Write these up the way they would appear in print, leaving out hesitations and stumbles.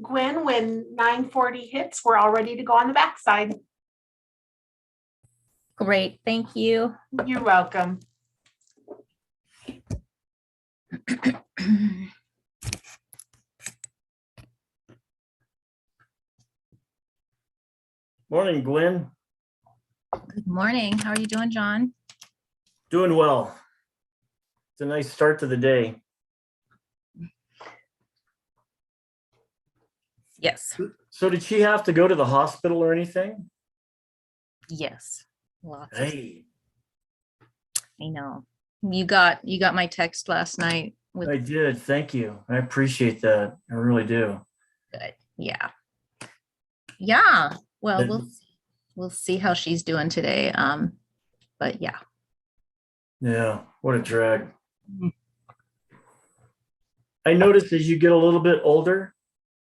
Gwen, when 9:40 hits, we're all ready to go on the backside. Great, thank you. You're welcome. Morning, Gwen. Good morning. How are you doing, John? Doing well. It's a nice start to the day. Yes. So did she have to go to the hospital or anything? Yes. Lots. Hey, I know. You got my text last night with I did. Thank you. I appreciate that. I really do. good. Yeah. Yeah. Well, But- we'll see how she's doing today. But yeah. Yeah, what a drag. I noticed as you get a little bit older,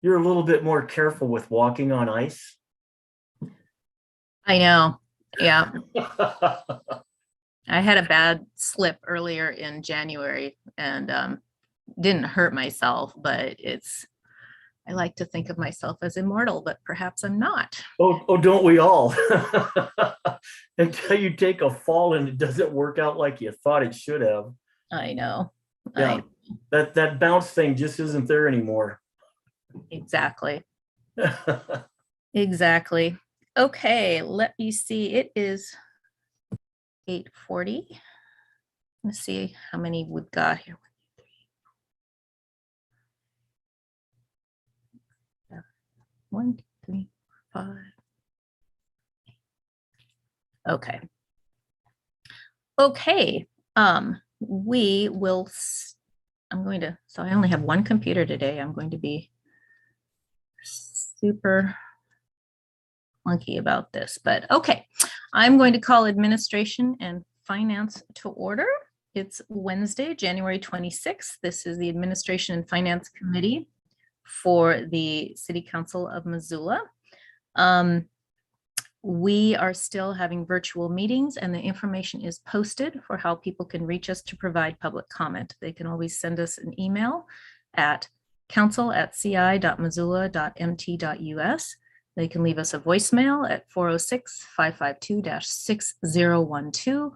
you're a little bit more careful with walking on ice. I know. Yeah. I had a bad slip earlier in January and didn't hurt myself, but I like to think of myself as immortal, but perhaps I'm not. Oh, don't we all? Until you take a fall and it doesn't work out like you thought it should have. I know. Yeah, that bounce thing just isn't there anymore. Exactly. Exactly. Okay, let me see. It is 8:40. Let's see how many we've got here. 1, 2, 3, 4, 5. Okay. Okay. We will. So I only have one computer today. I'm going to be super clunky about this, but okay. I'm going to call administration and finance to order. It's Wednesday, January 26th. This is the Administration and Finance Committee for the City Council of Missoula. We are still having virtual meetings and the information is posted for how people can reach us to provide public comment. They can always send us an email at council@ci.missoula.mt.us. They can leave us a voicemail at 406-552-6012,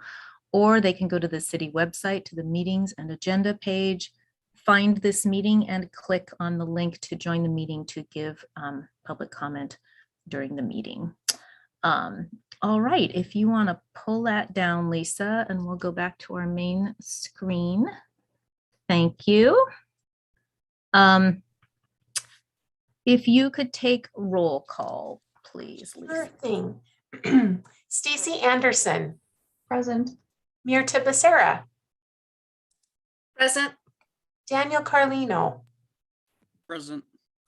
or they can go to the city website to the meetings and agenda page, find this meeting and click on the link to join the meeting to give public comment during the meeting. All right, if you want to pull that down, Lisa, and we'll go back to our main screen. Thank you. If you could take roll call, please, Sure Lisa. thing. Stacy Anderson, Present. Mirta Becerra, Present. Daniel Carlino, Present.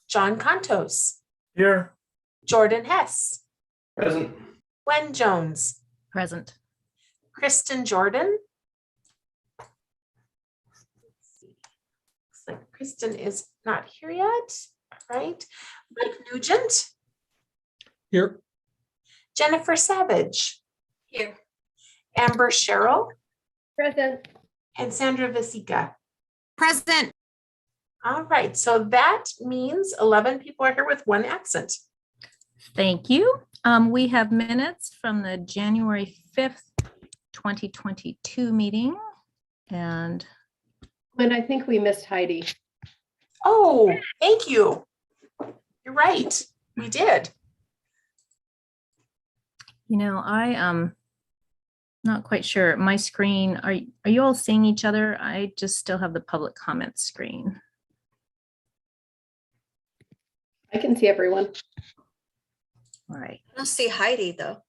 John Contos, Here. Jordan Hess, Present. Gwen Jones, Present. Kristen Jordan. Looks like Kristen is not here yet, right? Mike Nugent, Here. Jennifer Savage, Here. Amber Sherrill, Present. and Sandra Vasica. Present. All right, so that means 11 people are here with one absent. Thank you. We have minutes from the January 5th, 2022 meeting. And When I think we missed Heidi. Oh, thank you. You're right, we did. I am not quite sure. My screen, are you all seeing each other? I just still have the public comment screen. I can see everyone. All right. I don't see Heidi though.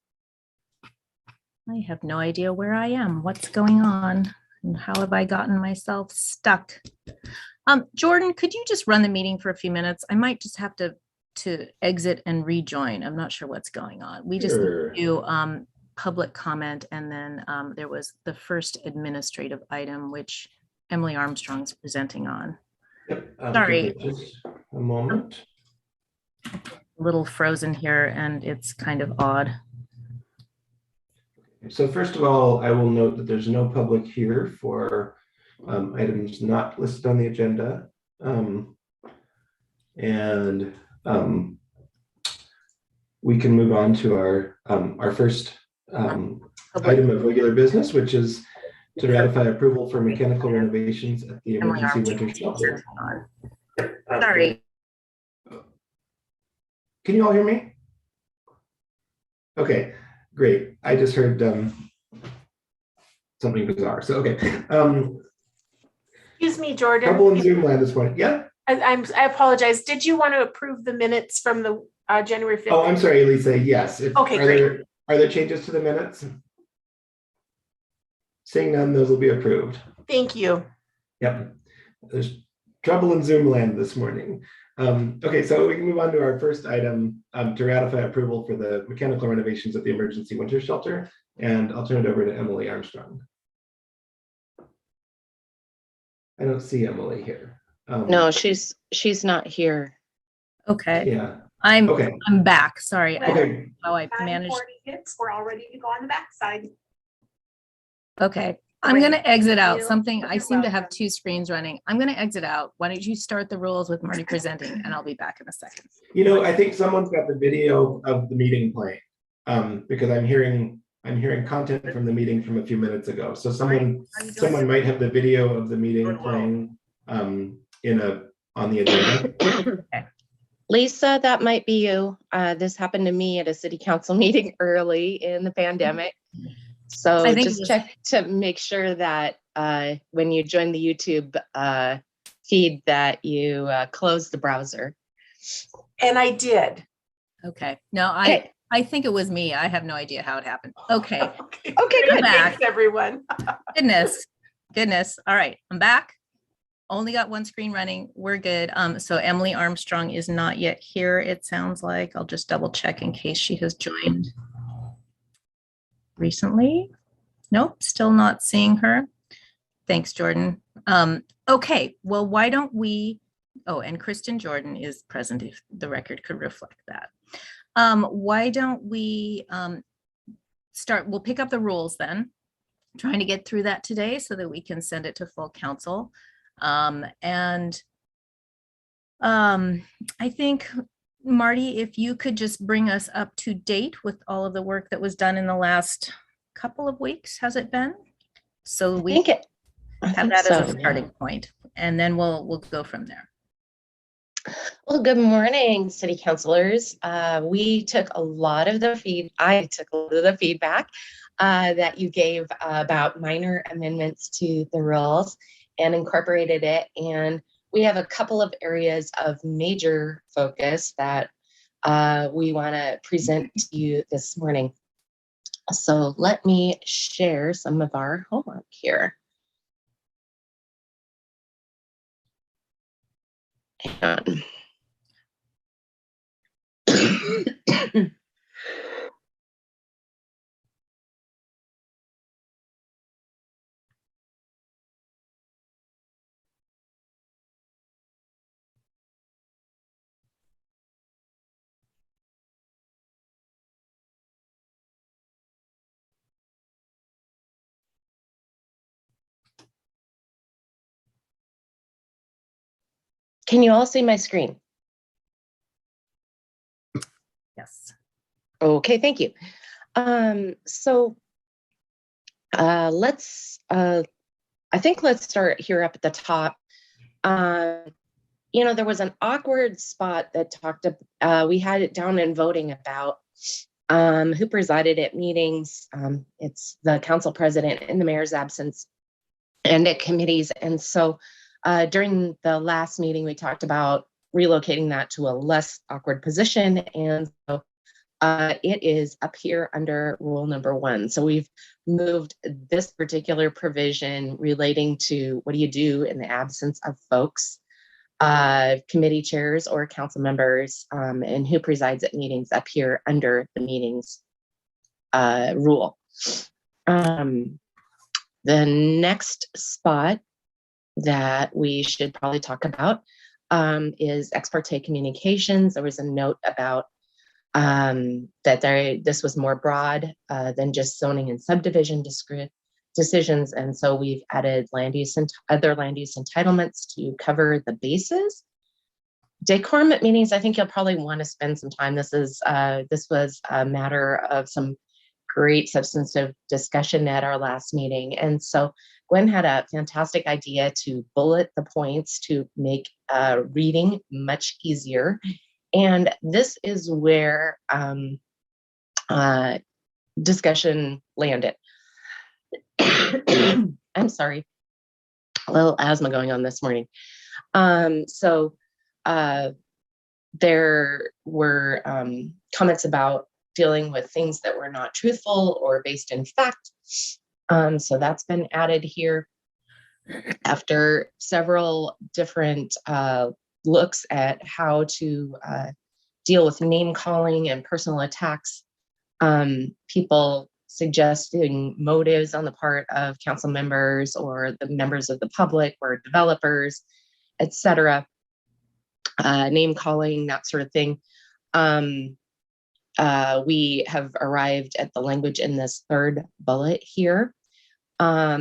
I have no idea where I am, what's going on, and how have I gotten myself stuck? Jordan, could you just run the meeting for a few minutes? I might just have to exit and rejoin. I'm not sure what's going on. We just Sure. do public comment, and then there was the first administrative item, which Emily Armstrong's presenting on. Yep. Sorry. Just a moment. A little frozen here, and it's kind of odd. So first of all, I will note that there's no public here for items not listed on the agenda. And we can move on to our first item of regular business, which is to ratify approval for mechanical renovations at the emergency winter shelter. Sorry. Can you all hear me? Okay, great. I just heard something bizarre. So, okay. Excuse me, Jordan. Couple in Zoom land this morning. Yeah. I apologize. Did you want to approve the minutes from the January 5th? Oh, I'm sorry, Lisa. Yes. Okay, great. Are there changes to the minutes? Seeing none, those will be approved. Thank you. Yep. There's trouble in Zoom land this morning. Okay, so we can move on to our first item to ratify approval for the mechanical renovations at the emergency winter shelter. And I'll turn it over to Emily Armstrong. I don't see Emily here. No, she's not here. Okay. Yeah. I'm Okay. back. Sorry. I don't Okay. know how I managed. We're all ready to go on the backside. Okay. I'm going to exit out you. something. I You're seem to have welcome. two screens running. I'm going to exit out. Why don't you start the rules with Marty presenting and I'll be back in a second. You know, I think someone's got the video of the meeting playing because I'm hearing content from the meeting from a few minutes ago. So someone might have the video of the meeting playing on the agenda. Okay. Lisa, that might be you. This happened to me at a city council meeting early in the pandemic. So I think just check to make sure that when you join the YouTube feed that you close the browser. And I did. Okay. No, Okay. I think it was me. I have no idea how it happened. Okay. Okay, good. Back. Thanks, everyone. Goodness. All right. I'm back. Only got one screen running. We're good. So Emily Armstrong is not yet here. It sounds like I'll just double check in case she has joined recently. Nope, still not seeing her. Thanks, Jordan. Okay, well, why don't we, oh, and Kristen Jordan is present if the record could reflect that. Why don't we we'll pick up the rules then, trying to get through that today so that we can send it to full council. I think, Marty, if you could just bring us up to date with all of the work that was done in the last couple of weeks, has it been? So we have that as a starting point, and then we'll go from there. Well, good morning, city councilors. We took a lot of the I took a lot of the feedback that you gave about minor amendments to the rules and incorporated it. And we have a couple of areas of major focus that we want to present to you this morning. So let me share some of our homework here. Hang on. Can you all see my screen? Yes. Okay, thank you. I think let's start here up at the top. You know, there was an awkward spot that we had it down in voting about who presided at meetings. It's the council president in the mayor's absence and at committees. And so during the last meeting, we talked about relocating that to a less awkward position. And so it is up here under rule number 1. So we've moved this particular provision relating to what do you do in the absence of folks, committee chairs or council members, and who presides at meetings up here under the meetings rule. The next spot that we should probably talk about is ex parte communications. There was a note about that this was more broad than just zoning and subdivision decisions. And so we've added land use and other land use entitlements to cover the bases. Decorum at meetings, I think you'll probably want to spend some time. This was a matter of some great substantive discussion at our last meeting. And so Gwen had a fantastic idea to bullet the points to make reading much easier. And this is where discussion landed. I'm sorry, a little asthma going on this morning. There were comments about dealing with things that were not truthful or based in fact. So that's been added here after several different looks at how to deal with name calling and personal attacks. People suggesting motives on the part of council members or the members of the public or developers, etc. Name calling, that sort of thing. We have arrived at the language in this third bullet here. I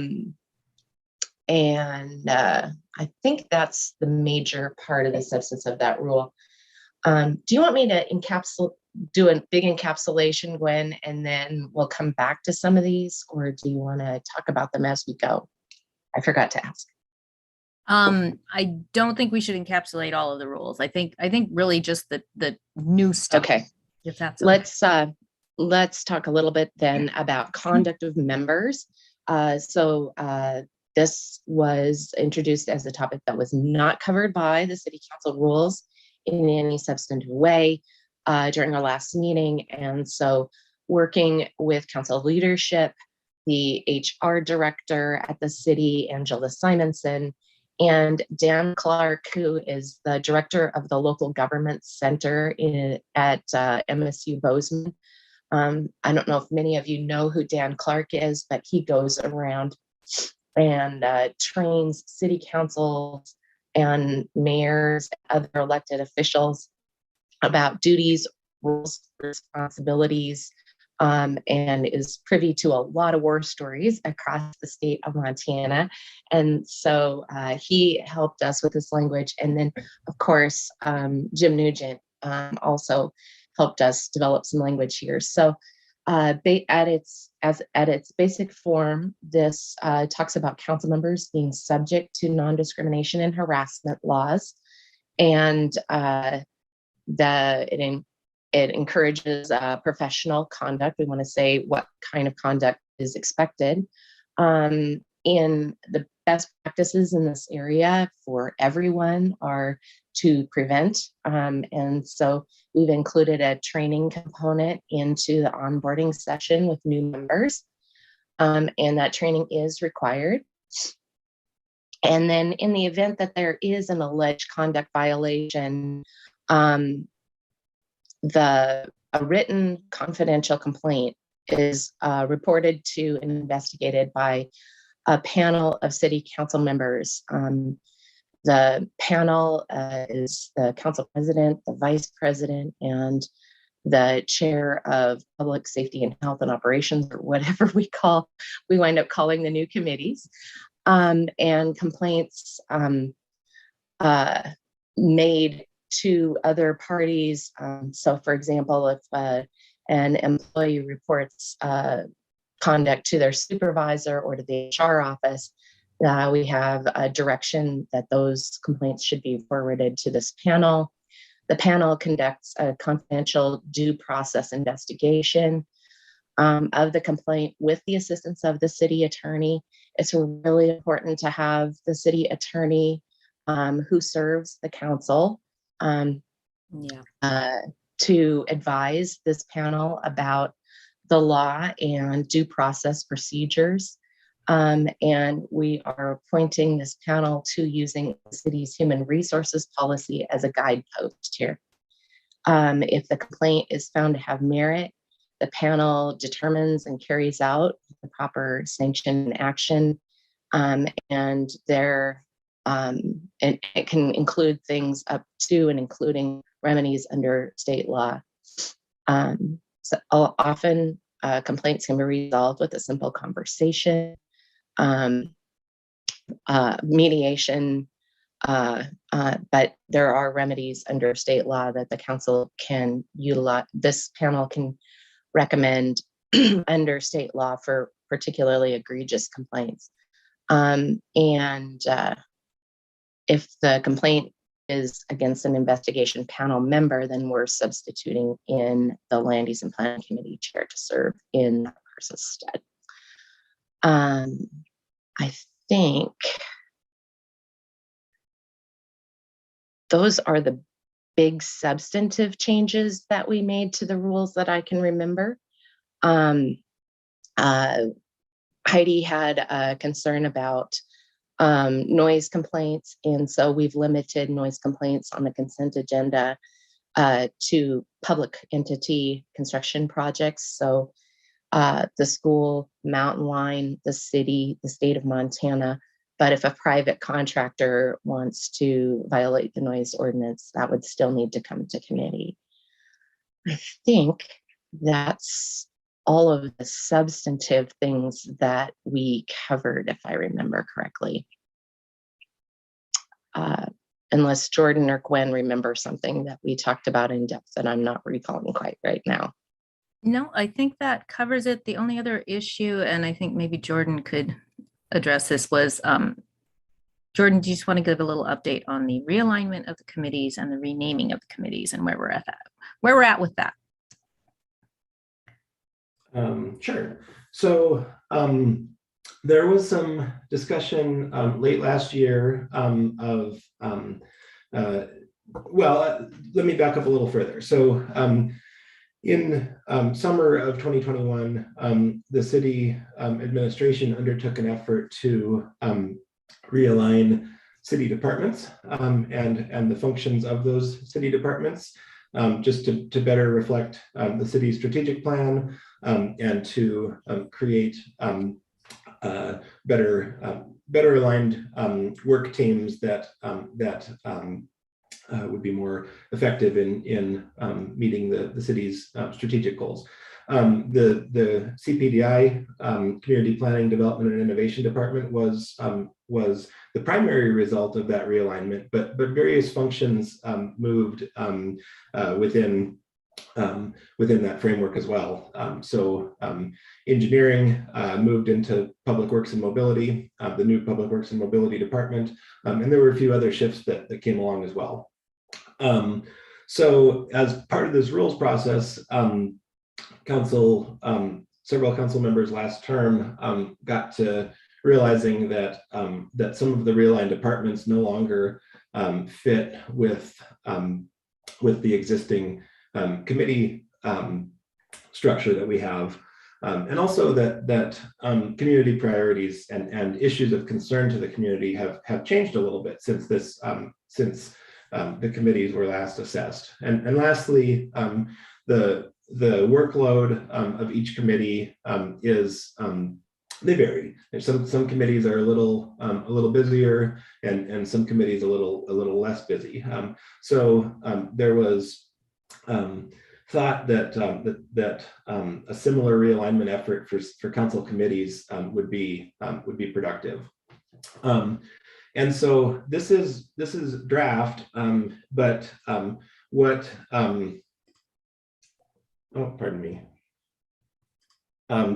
think that's the major part of the substance of that rule. Do you want me to do a big encapsulation, Gwen, and then we'll come back to some of these, or do you want to talk about them as we go? I forgot to ask. I don't think we should encapsulate all of the rules. I think really just the new stuff. Okay. If that's okay. Let's talk a little bit then about conduct of members. This was introduced as a topic that was not covered by the city council rules in any substantive way during our last meeting. And so working with council leadership, the HR director at the city, Angela Simonson, and Dan Clark, who is the director of the local government center at MSU Bozeman. I don't know if many of you know who Dan Clark is, but he goes around and trains city councils and mayors, other elected officials about duties, rules, responsibilities, and is privy to a lot of war stories across the state of Montana. And so he helped us with this language. And then, of course, Jim Nugent also helped us develop some language here. So at its basic form, this talks about council members being subject to non-discrimination and harassment laws. And it encourages professional conduct. We want to say what kind of conduct is expected. In the best practices in this area for everyone are to prevent. And so we've included a training component into the onboarding session with new members. And that training is required. And then in the event that there is an alleged conduct violation, a written confidential complaint is reported to and investigated by a panel of city council members. The panel is the council president, the vice president, and the chair of public safety and health and operations, or whatever we wind up calling the new committees. And complaints made to other parties. So for example, if an employee reports conduct to their supervisor or to the HR office, we have a direction that those complaints should be forwarded to this panel. The panel conducts a confidential due process investigation of the complaint with the assistance of the city attorney. It's really important to have the city attorney who serves the council to advise this panel about the law and due process procedures. And we are pointing this panel to using the city's human resources policy as a guidepost here. If the complaint is found to have merit, the panel determines and carries out the proper sanction and action. And it can include things up to and including remedies under state law. So often complaints can be resolved with a simple conversation. Mediation But there are remedies under state law that the council can utilize. This panel can recommend under state law for particularly egregious complaints. If the complaint is against an investigation panel member, then we're substituting in the Land Use and Planning Committee chair to serve in that person's stead. I think those are the big substantive changes that we made to the rules that I can remember. Heidi had a concern about noise complaints, and so we've limited noise complaints on the consent agenda to public entity construction projects. So the school, Mountain Line, the city, the state of Montana. But if a private contractor wants to violate the noise ordinance, that would still need to come to committee. I think that's all of the substantive things that we covered, if I remember correctly. Unless Jordan or Gwen remember something that we talked about in depth that I'm not recalling quite right now. No, I think that covers it. The only other issue, and I think maybe Jordan could address this, was Jordan, do you just want to give a little update on the realignment of the committees and the renaming of the committees and where we're at with that? Sure. So there was some discussion late last year of, well, let me back up a little further. So in summer of 2021, the city administration undertook an effort to realign city departments and the functions of those city departments, just to better reflect the city's strategic plan and to create better aligned work teams that would be more effective in meeting the city's strategic goals. The CPDI, Community Planning, Development, and Innovation Department, was the primary result of that realignment, but various functions moved within that framework as well. So engineering moved into Public Works and Mobility, the new Public Works and Mobility Department, and there were a few other shifts that came along as well. So as part of this rules process, several council members last term got to realizing that some of the realigned departments no longer fit with the existing committee structure that we have, and also that community priorities and issues of concern to the community have changed a little bit since the committees were last assessed. And lastly, the workload of each committee is they vary. Some committees are a little busier, and some committees a little less busy. So there was thought that a similar realignment effort for council committees would be productive. And so this is draft, but what oh, pardon me.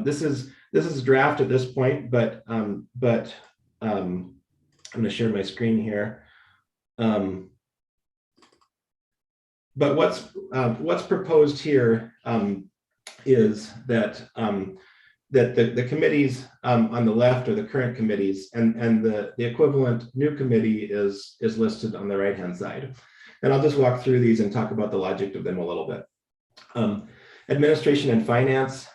This is draft at this point, but I'm going to share my screen here. But what's proposed here is that the committees on the left are the current committees, and the equivalent new committee is listed on the right-hand side. And I'll just walk through these and talk about the logic of them a little bit. Administration and Finance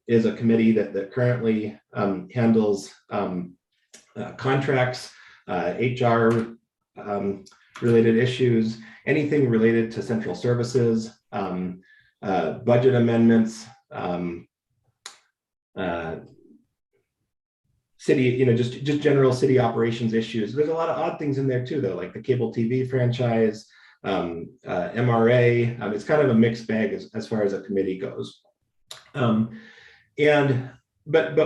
is a committee that currently handles contracts, HR related issues, anything related to central services, budget amendments, city, just general city operations issues. There's a lot of odd things in there too, though, like the cable TV franchise, MRA. It's kind of a mixed bag as far as a committee goes. But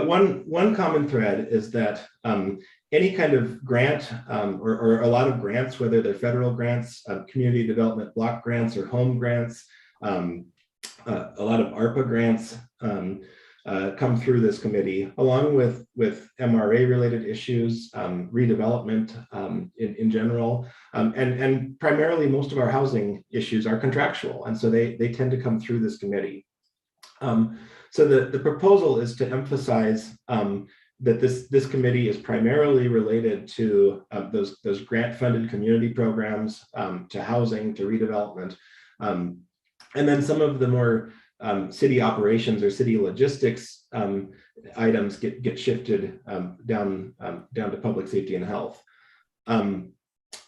one common thread is that any kind of grant or a lot of grants, whether they're federal grants, community development block grants, or home grants, a lot of ARPA grants come through this committee, along with MRA related issues, redevelopment in general, and primarily most of our housing issues are contractual, and so they tend to come through this committee. So the proposal is to emphasize that this committee is primarily related to those grant funded community programs, to housing, to redevelopment, and then some of the more city operations or city logistics items get shifted down to public safety and health.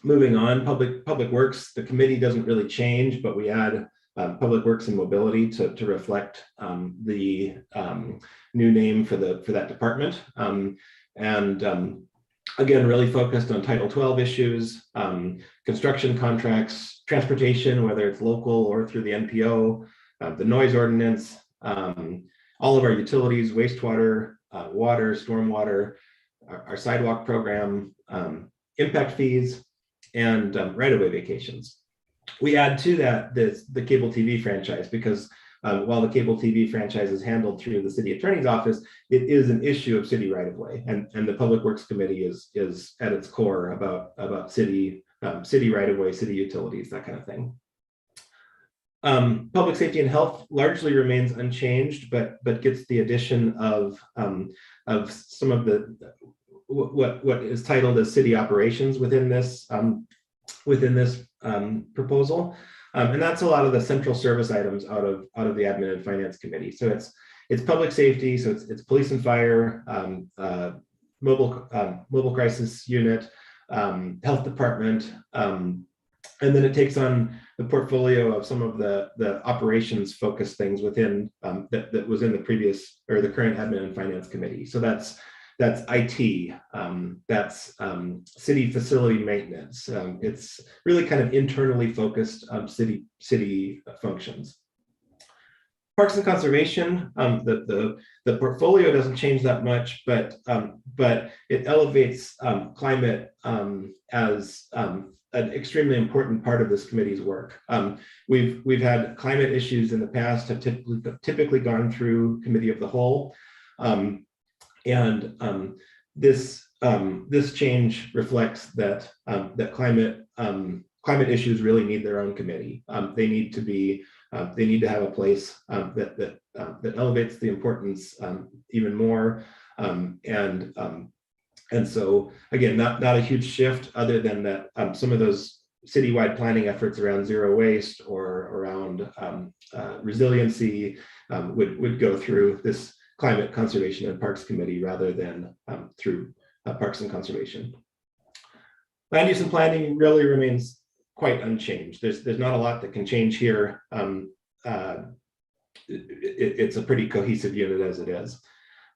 Moving on, public works, the committee doesn't really change, but we add public works and mobility to reflect the new name for that department, and again, really focused on Title 12 issues, construction contracts, transportation, whether it's local or through the NPO, the noise ordinance, all of our utilities, wastewater, water, stormwater, our sidewalk program, impact fees, and right-of-way vacations. We add to that the cable TV franchise, because while the cable TV franchise is handled through the city attorney's office, it is an issue of city right-of-way, and the Public Works Committee is at its core about city right-of-way, city utilities, that kind of thing. Public safety and health largely remains unchanged, but gets the addition of some of the what is titled as city operations within this proposal, and that's a lot of the central service items out of the Admin and Finance Committee. So it's public safety, so it's police and fire, mobile crisis unit, health department. And then it takes on the portfolio of some of the operations focused things within that was in the previous or the current Admin and Finance Committee. So that's IT, that's city facility maintenance. It's really kind of internally focused city functions. Parks and Conservation, the portfolio doesn't change that much, but it elevates climate as an extremely important part of this committee's work. We've had climate issues in the past have typically gone through Committee of the Whole, and this change reflects that climate issues really need their own committee. They need to have a place that elevates the importance even more, and so again, not a huge shift, other than that some of those citywide planning efforts around zero waste or around resiliency would go through this Climate Conservation and Parks Committee rather than through Parks and Conservation. Land use and planning really remains quite unchanged. There's not a lot that can change here. It's a pretty cohesive unit as it is.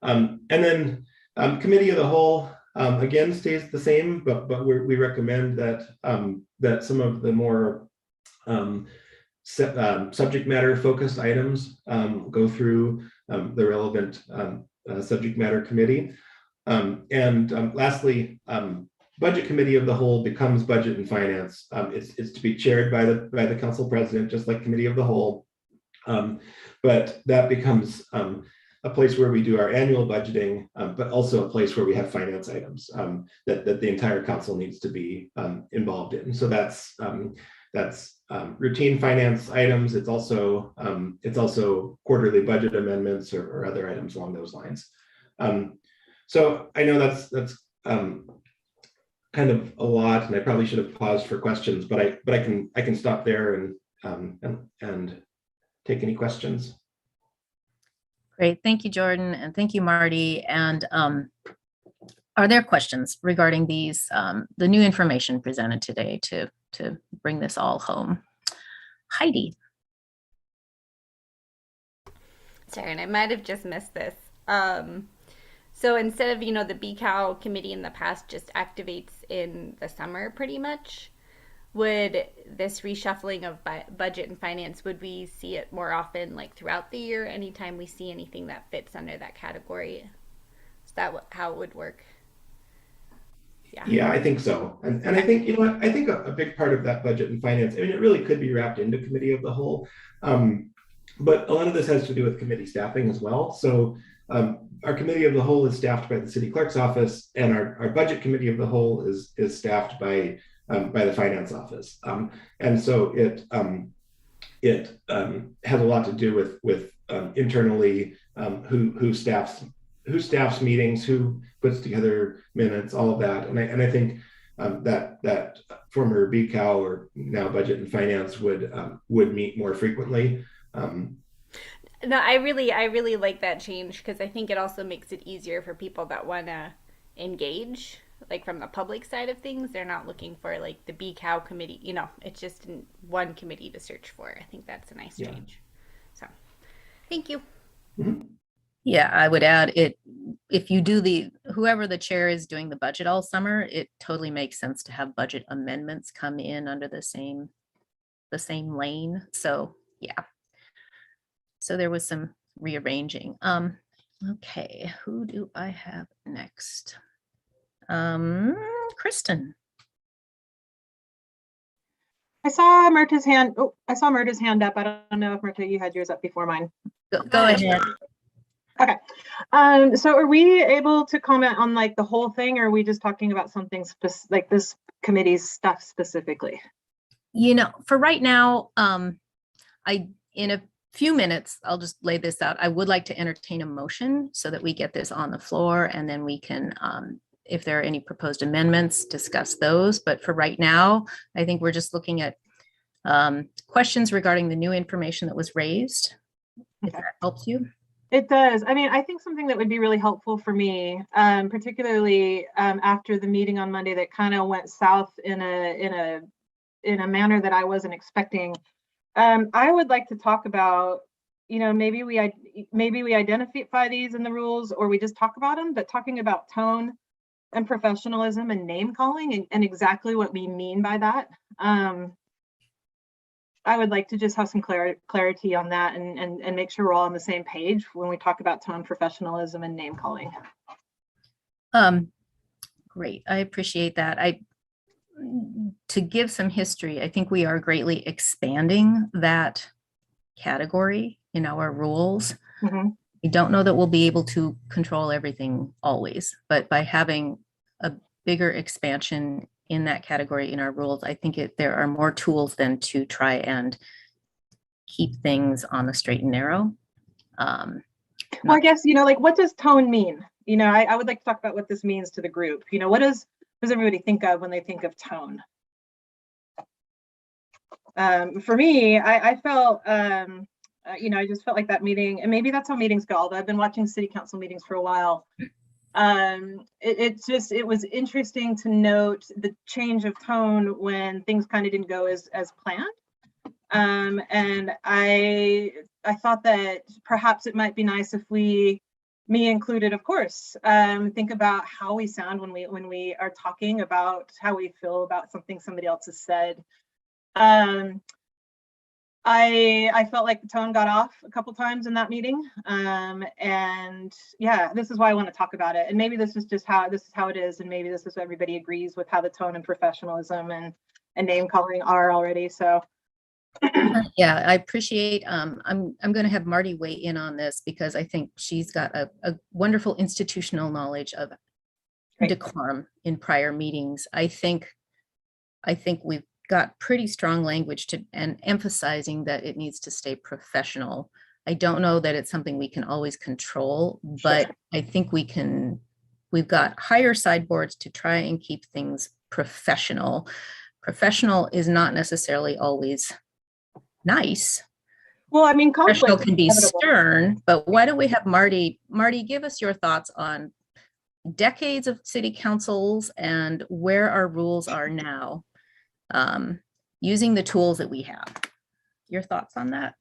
And then Committee of the Whole again stays the same, but we recommend that some of the more subject matter focused items go through the relevant subject matter committee. And lastly, Budget Committee of the Whole becomes Budget and Finance. It's to be chaired by the Council President, just like Committee of the Whole. But that becomes a place where we do our annual budgeting, but also a place where we have finance items that the entire council needs to be involved in. So that's routine finance items. It's also quarterly budget amendments or other items along those lines. So I know that's kind of a lot, and I probably should have paused for questions, but I can stop there and take any questions. Great, thank you, Jordan, and thank you, Marty. And are there questions regarding these, the new information presented today to bring this all home? Heidi. Sorry, and I might have just missed this. So instead of, the BCAL committee in the past just activates in the summer pretty much, would this reshuffling of budget and finance, would we see it more often like throughout the year, anytime we see anything that fits under that category? Is that how it would work? Yeah, I think so. And I think, you know what, I think a big part of that budget and finance, I mean, it really could be wrapped into committee of the whole. But a lot of this has to do with committee staffing as well. So our committee of the whole is staffed by the city clerk's office, and our budget committee of the whole is staffed by the finance office. And so it has a lot to do with internally who staffs meetings, who puts together minutes, all of that. And I think that former BCAL, or now budget and finance, would meet more frequently. No, I really like that change because I think it also makes it easier for people that want to engage, like from the public side of things. They're not looking for like the BCAL committee, it's just one committee to search for. I think that's a nice change. So, thank you. Mm-hmm. Yeah, I would add it, if you do whoever the chair is doing the budget all summer, it totally makes sense to have budget amendments come in under the same lane. So yeah. So there was some rearranging. Okay, who do I have next? Kristen. I saw Myrta's hand. Oh, I saw Myrta's hand up. I don't know if Myrta, you had yours up before mine. Go ahead. Okay. So are we able to comment on like the whole thing, or are we just talking about something like this committee's stuff specifically? For right now, in a few minutes, I'll just lay this out. I would like to entertain a motion so that we get this on the floor, and then we can, if there are any proposed amendments, discuss those. But for right now, I think we're just looking at questions regarding the new information that was raised, if that helps you. It does. I mean, I think something that would be really helpful for me, particularly after the meeting on Monday that kind of went south in a manner that I wasn't expecting. I would like to talk about, maybe we identify these in the rules, or we just talk about them, but talking about tone and professionalism and name calling and exactly what we mean by that. I would like to just have some clarity on that and make sure we're all on the same page when we talk about tone, professionalism, and name calling. Great, I appreciate that. To give some history, I think we are greatly expanding that category in our rules. Mm-hmm. I don't know that we'll be able to control everything always, but by having a bigger expansion in that category in our rules, I think there are more tools than to try and keep things on the straight and narrow. Well, I guess, like, what does tone mean? I would like to talk about what this means to the group. What does everybody think of when they think of tone? For me, I felt, I just felt like that meeting, and maybe that's how meetings go, although I've been watching city council meetings for a while. It was interesting to note the change of tone when things kind of didn't go as planned. And I thought that perhaps it might be nice if me included, of course, think about how we sound when we are talking about how we feel about something somebody else has said. I felt like the tone got off a couple times in that meeting. And yeah, this is why I want to talk about it. And maybe this is how it is. And maybe this is what everybody agrees with, how the tone and professionalism and name calling are already. So yeah, I appreciate, I'm going to have Marty weigh in on this because I think she's got a wonderful institutional knowledge of decorum in prior meetings. I think we've got pretty strong language and emphasizing that it needs to stay professional. I don't know that it's something we can always control, but I think we've got higher sideboards to try and keep things professional. Professional is not necessarily always nice. Well, I mean, professional can be stern, but why don't we have Marty give us your thoughts on decades of city councils and where our rules are now, using the tools that we have. Your thoughts on that?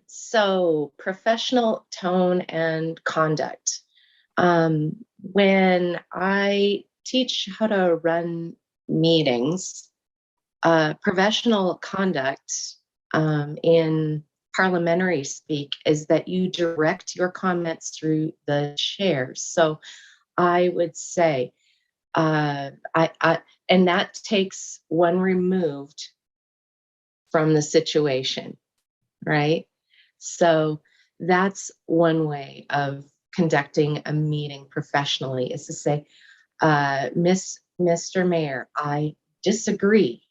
So professional tone and conduct. When I teach how to run meetings, professional conduct in parliamentary speak is that you direct your comments through the chairs. So I would say, and that takes one removed from the situation, right? So that's one way of conducting a meeting professionally, is to say, Mr. Mayor, I disagree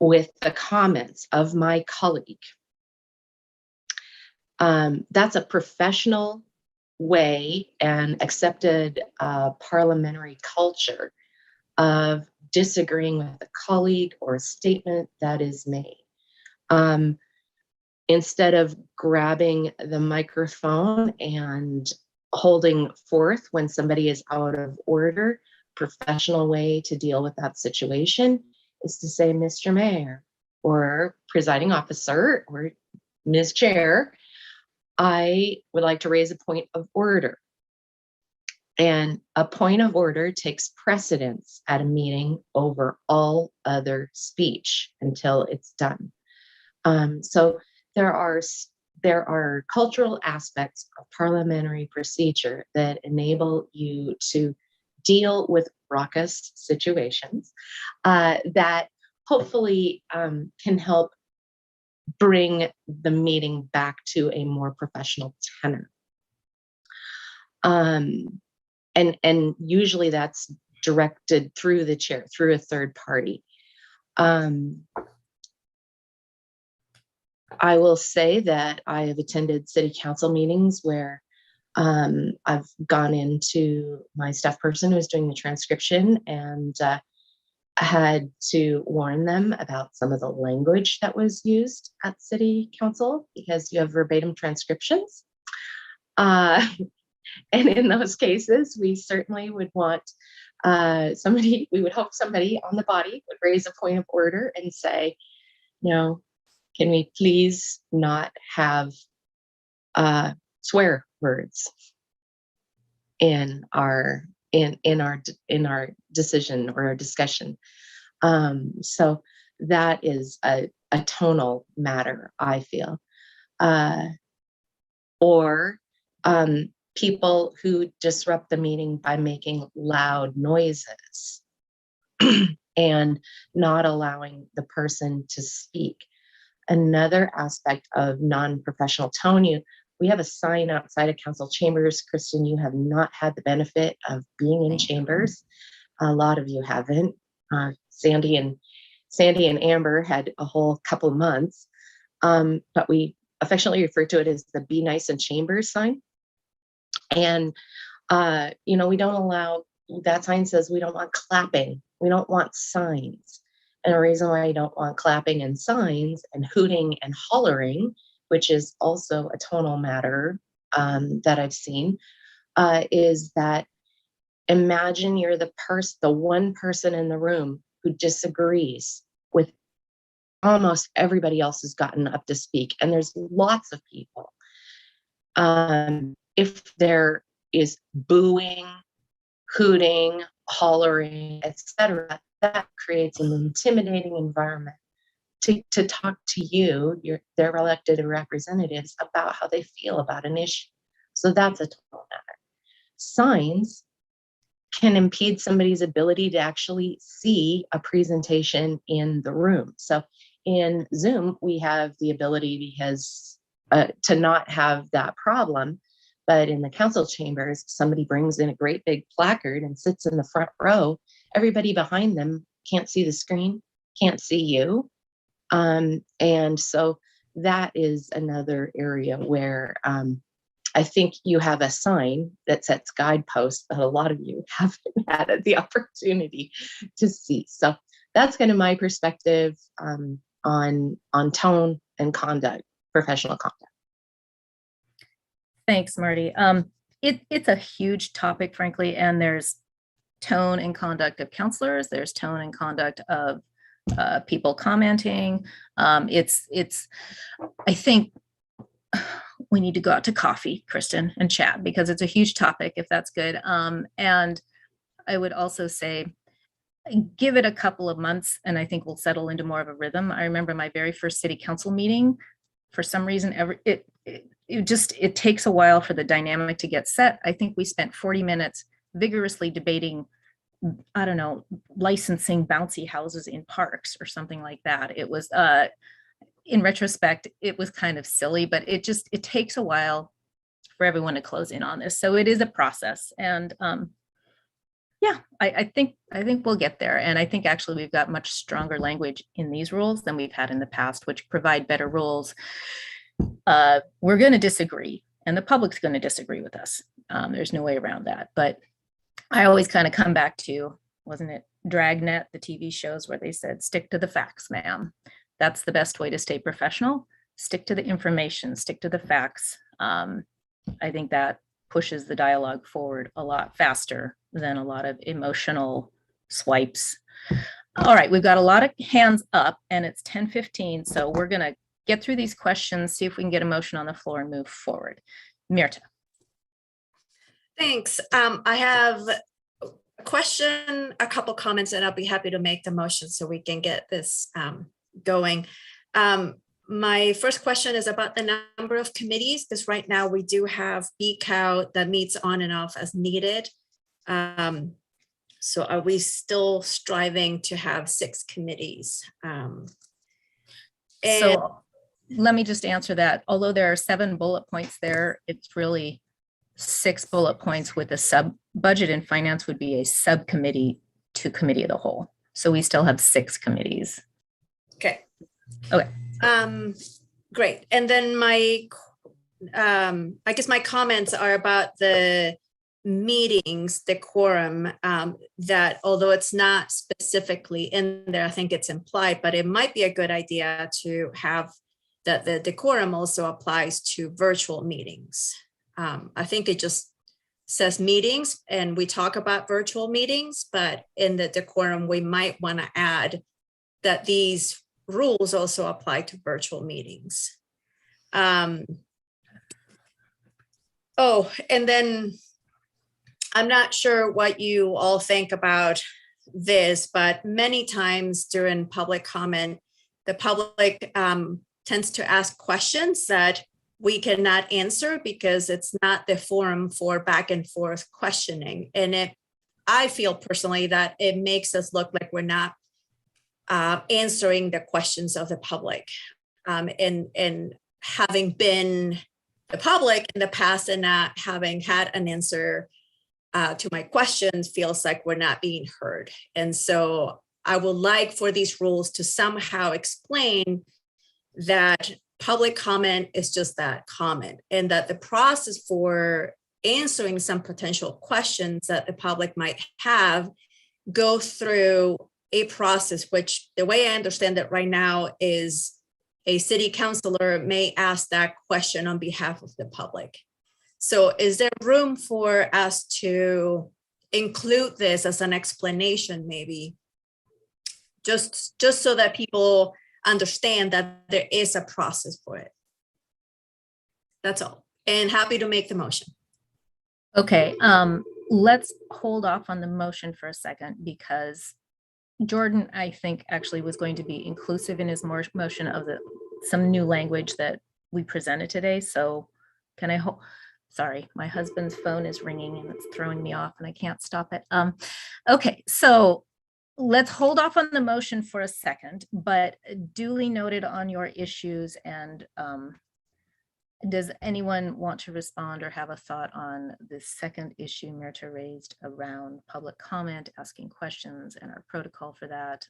with the comments of my colleague. That's a professional way and accepted parliamentary culture of disagreeing with a colleague or a statement that is made. Instead of grabbing the microphone and holding forth when somebody is out of order, professional way to deal with that situation is to say, Mr. Mayor, or presiding officer, or Ms. Chair, I would like to raise a point of order. And a point of order takes precedence at a meeting over all other speech until it's done. So there are cultural aspects of parliamentary procedure that enable you to deal with raucous situations that hopefully can help bring the meeting back to a more professional tenor. And usually that's directed through the chair, through a third party. I will say that I have attended city council meetings where I've gone into my staff person who was doing the transcription and had to warn them about some of the language that was used at city council, because you have verbatim transcriptions. And in those cases, we certainly would want we would hope somebody on the body would raise a point of order and say, can we please not have swear words in our decision or our discussion? So that is a tonal matter, I feel. Or people who disrupt the meeting by making loud noises and not allowing the person to speak. Another aspect of non-professional tone, we have a sign outside of council chambers. Kristen, you have not had the benefit of being in chambers. A lot of you haven't. Sandy and Amber had a whole couple of months, but we affectionately refer to it as the Be Nice in Chambers sign. And, we don't allow, that sign says we don't want clapping. We don't want signs. And the reason why I don't want clapping and signs and hooting and hollering, which is also a tonal matter that I've seen, is that imagine you're the one person in the room who disagrees with almost everybody else has gotten up to speak. And there's lots of people. If there is booing, hooting, hollering, etc., that creates an intimidating environment to talk to you, their elected representatives, about how they feel about an issue. So that's a total matter. Signs can impede somebody's ability to actually see a presentation in the room. So in Zoom, we have the ability to not have that problem. But in the council chambers, somebody brings in a great big placard and sits in the front row. Everybody behind them can't see the screen, can't see you. And so that is another area where I think you have a sign that sets guideposts that a lot of you haven't had the opportunity to see. So that's kind of my perspective on tone and conduct, professional conduct. Thanks, Marty. It's a huge topic, frankly, and there's tone and conduct of counselors. There's tone and conduct of people commenting. I think we need to go out to coffee, Kristen, and chat, because it's a huge topic, if that's good. And I would also say, give it a couple of months, and I think we'll settle into more of a rhythm. I remember my very first city council meeting. For some reason, it takes a while for the dynamic to get set. I think we spent 40 minutes vigorously debating, I don't know, licensing bouncy houses in parks or something like that. It was, in retrospect, it was kind of silly, but it takes a while for everyone to close in on this. So it is a process. And yeah, I think we'll get there. And I think actually we've got much stronger language in these rules than we've had in the past, which provide better rules. We're going to disagree, and the public's going to disagree with us. There's no way around that. But I always kind of come back to, wasn't it Dragnet, the TV shows where they said, stick to the facts, ma'am. That's the best way to stay professional. Stick to the information, stick to the facts. I think that pushes the dialogue forward a lot faster than a lot of emotional swipes. All right, we've got a lot of hands up and it's 10:15. So we're going to get through these questions, see if we can get a motion on the floor and move forward. Mirta. Thanks. I have a question, a couple comments, and I'll be happy to make the motion so we can get this going. My first question is about the number of committees, because right now we do have BCAO that meets on and off as needed. So are we still striving to have 6 committees? So let me just answer that. Although there are 7 bullet points there, it's really 6 bullet points with a sub budget and finance would be a subcommittee to committee of the whole. So we still have 6 committees. Okay. Okay. Great. And then my, I guess my comments are about the meetings, the quorum, that although it's not specifically in there, I think it's implied, but it might be a good idea to have that the decorum also applies to virtual meetings. I think it just says meetings and we talk about virtual meetings, but in the decorum, we might want to add that these rules also apply to virtual meetings. Oh, and then I'm not sure what you all think about this, but many times during public comment, the public tends to ask questions that we cannot answer because it's not the forum for back and forth questioning. And I feel personally that it makes us look like we're not answering the questions of the public. And having been the public in the past and not having had an answer to my questions feels like we're not being heard. And so I would like for these rules to somehow explain that public comment is just that comment, and that the process for answering some potential questions that the public might have go through a process, which the way I understand it right now is a city councilor may ask that question on behalf of the public. So is there room for us to include this as an explanation, maybe? Just so that people understand that there is a process for it. That's all. And happy to make the motion. Okay, let's hold off on the motion for a second because Jordan, I think, actually was going to be inclusive in his motion of some new language that we presented today. So can I sorry, my husband's phone is ringing and it's throwing me off and I can't stop it. Okay, so let's hold off on the motion for a second, but duly noted on your issues. And does anyone want to respond or have a thought on the second issue Mirta raised around public comment, asking questions, and our protocol for that?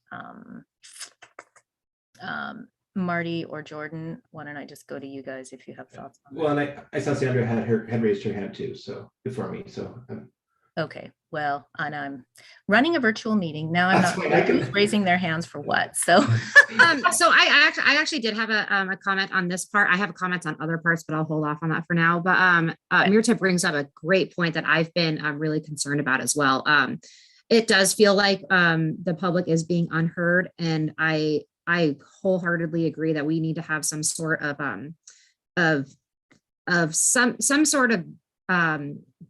Marty or Jordan, why don't I just go to you guys if you have thoughts on that? Well, and I saw Sandra had raised her hand too, so before me. So okay, well, and I'm running a virtual meeting now. I'm not sure who's raising their hands for what. So, so I actually did have a comment on this part. I have comments on other parts, but I'll hold off on that for now. But Mirta brings up a great point that I've been really concerned about as well. It does feel like the public is being unheard, and I wholeheartedly agree that we need to have some sort of some sort of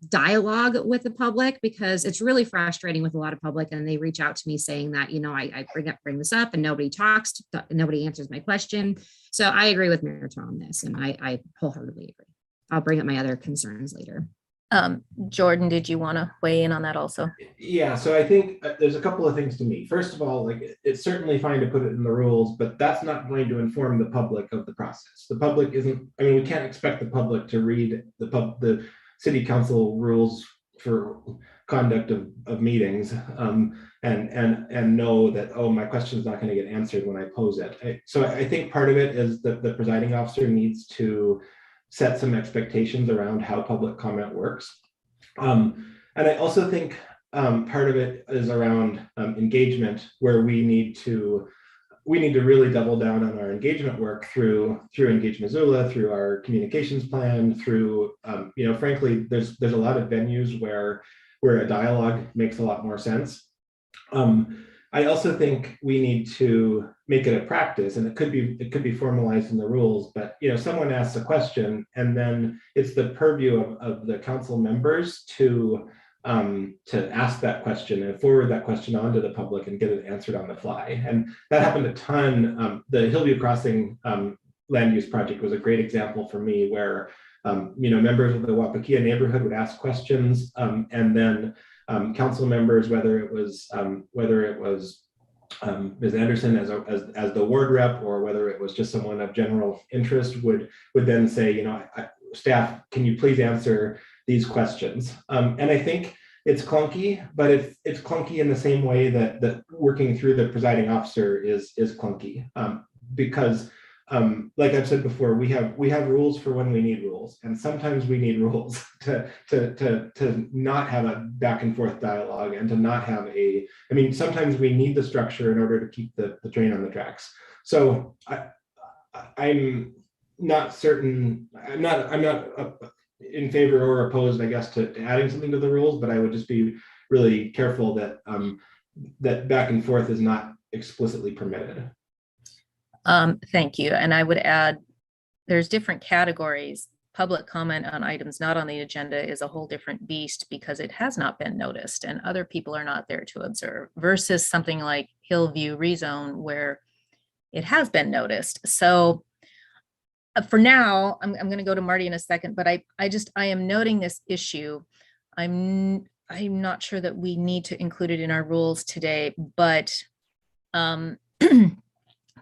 dialogue with the public, because it's really frustrating with a lot of public, and they reach out to me saying that, you know, I bring this up and nobody talks, nobody answers my question. So I agree with Mirta on this, and I wholeheartedly agree. I'll bring up my other concerns later. Jordan, did you want to weigh in on that also? Yeah, so I think there's a couple of things to me. First of all, like it's certainly fine to put it in the rules, but that's not going to inform the public of the process. The public isn't, I mean, we can't expect the public to read the city council rules for conduct of meetings and know that, oh, my question is not going to get answered when I pose it. So I think part of it is that the presiding officer needs to set some expectations around how public comment works. And I also think part of it is around engagement, where we need to really double down on our engagement work through Engage Missoula, through our communications plan, through frankly, there's a lot of venues where a dialogue makes a lot more sense. I also think we need to make it a practice, and it could be formalized in the rules, but someone asks a question and then it's the purview of the council members to ask that question and forward that question on to the public and get it answered on the fly. And that happened a ton. The Hillview Crossing land use project was a great example for me, where members of the Wapakia neighborhood would ask questions, and then council members, whether it was Ms. Anderson as the ward rep, or whether it was just someone of general interest, would then say, staff, can you please answer these questions? And I think it's clunky, but it's clunky in the same way that working through the presiding officer is clunky, because like I've said before, we have rules for when we need rules, and sometimes we need rules to not have a back and forth dialogue, and to not have sometimes we need the structure in order to keep the train on the tracks. So I'm not certain. I'm not in favor or opposed, I guess, to adding something to the rules, but I would just be really careful that that back and forth is not explicitly permitted. Thank you. And I would add, there's different categories. Public comment on items not on the agenda is a whole different beast, because it has not been noticed and other people are not there to observe, versus something like Hillview rezone, where it has been noticed. So for now, I'm going to go to Marty in a second, but I am noting this issue. I'm not sure that we need to include it in our rules today, but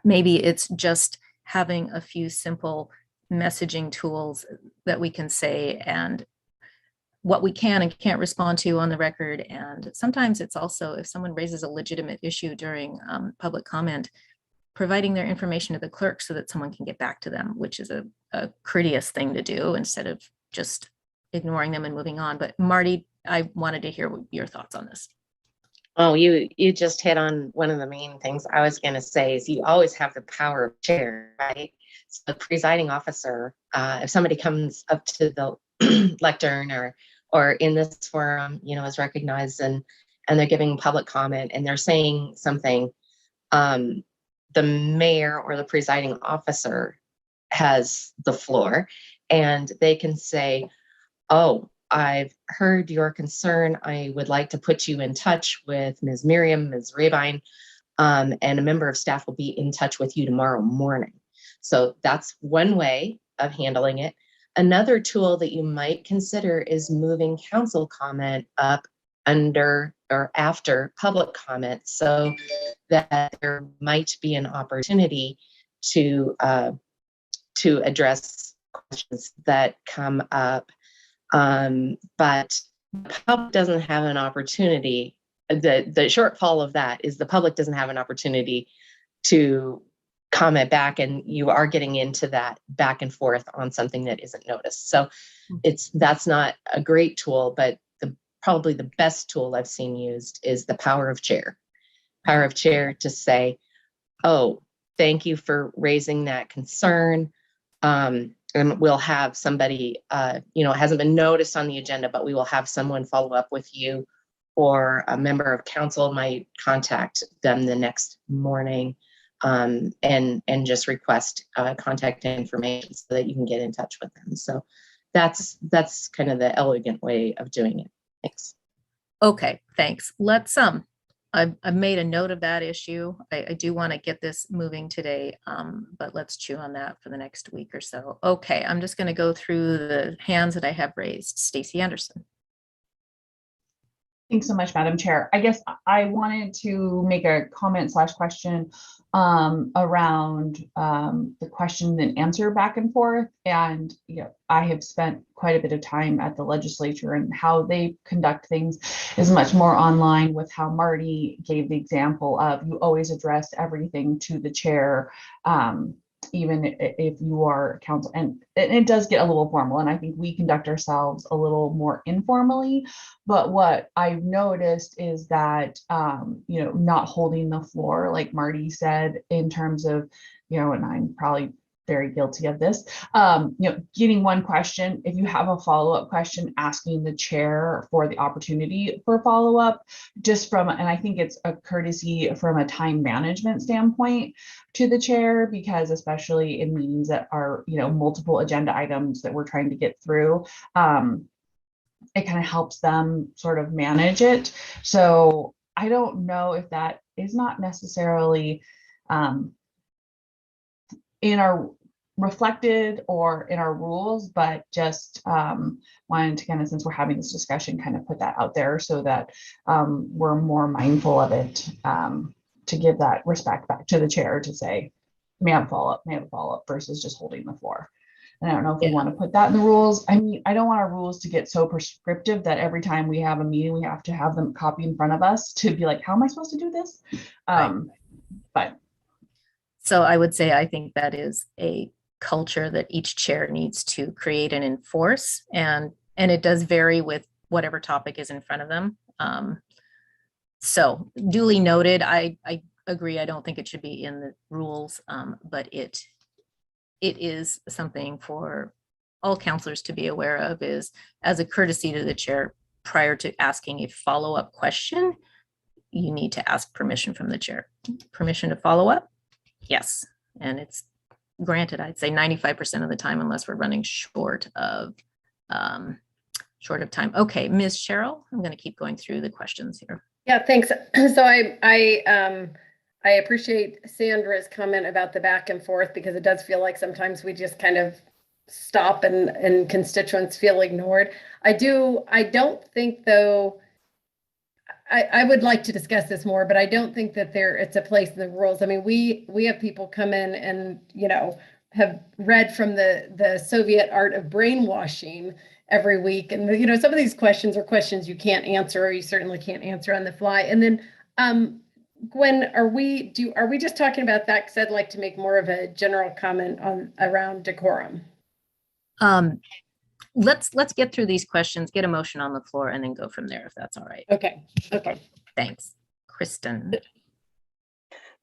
maybe it's just having a few simple messaging tools that we can say, and what we can and can't respond to on the record. And sometimes it's also, if someone raises a legitimate issue during public comment, providing their information to the clerk so that someone can get back to them, which is a courteous thing to do instead of just ignoring them and moving on. But Marty, I wanted to hear your thoughts on this. Oh, you just hit on one of the main things I was going to say, is you always have the power of chair, right? So the presiding officer, if somebody comes up to the lectern or in this forum, is recognized and they're giving public comment and they're saying something, the mayor or the presiding officer has the floor, and they can say, oh, I've heard your concern. I would like to put you in touch with Ms. Miriam, Ms. Rabine, and a member of staff will be in touch with you tomorrow morning. So that's one way of handling it. Another tool that you might consider is moving council comment up under or after public comment, so that there might be an opportunity to address questions that come up. But the public doesn't have an opportunity. The shortfall of that is the public doesn't have an opportunity to comment back, and you are getting into that back and forth on something that isn't noticed. So that's not a great tool, but probably the best tool I've seen used is the power of chair. Power of chair to say, oh, thank you for raising that concern. And we'll have somebody, it hasn't been noticed on the agenda, but we will have someone follow up with you, or a member of council might contact them the next morning and just request contact information so that you can get in touch with them. So that's kind of the elegant way of doing it. Thanks. Okay, thanks. Let's I've made a note of that issue. I do want to get this moving today, but let's chew on that for the next week or so. Okay, I'm just going to go through the hands that I have raised. Stacey Anderson. Thanks so much, Madam Chair. I guess I wanted to make a comment / question around the question and answer back and forth. And I have spent quite a bit of time at the legislature, and how they conduct things is much more online, with how Marty gave the example of you always address everything to the chair, even if you are counsel, and it does get a little formal, and I think we conduct ourselves a little more informally. But what I've noticed is that not holding the floor, like Marty said, in terms of and I'm probably very guilty of this, getting one question, if you have a follow-up question, asking the chair for the opportunity for follow-up, and I think it's a courtesy from a time management standpoint to the chair, because especially in meetings that are, multiple agenda items that we're trying to get through, it kind of helps them sort of manage it. So I don't know if that is not necessarily in our reflected or in our rules, but just wanted to kind of, since we're having this discussion, kind of put that out there so that we're more mindful of it, to give that respect back to the chair to say, may have a follow-up versus just holding the floor. And I don't know if we want to put that in the rules. I mean, I don't want our rules to get so prescriptive that every time we have a meeting, we have to have them copy in front of us to be like, how am I supposed to do this? But So I would say I think that is a culture that each chair needs to create and enforce, and it does vary with whatever topic is in front of them. So duly noted. I agree. I don't think it should be in the rules, but it is something for all counselors to be aware of, is as a courtesy to the chair, prior to asking a follow-up question, you need to ask permission from the chair. Permission to follow up? Yes. And it's granted, I'd say 95% of the time, unless we're running short of time. Okay, Ms. Cheryl, I'm going to keep going through the questions here. Yeah, thanks. So I appreciate Sandra's comment about the back and forth, because it does feel like sometimes we just kind of stop and constituents feel ignored. I don't think, though, I would like to discuss this more, but I don't think that it's a place in the rules. I mean, we have people come in and, have read from the Soviet art of brainwashing every week. And, some of these questions are questions you can't answer, or you certainly can't answer on the fly. And then, Gwen, are we just talking about that? Because I'd like to make more of a general comment around decorum. Let's get through these questions, get a motion on the floor, and then go from there, if that's all right. Okay. Thanks. Kristen.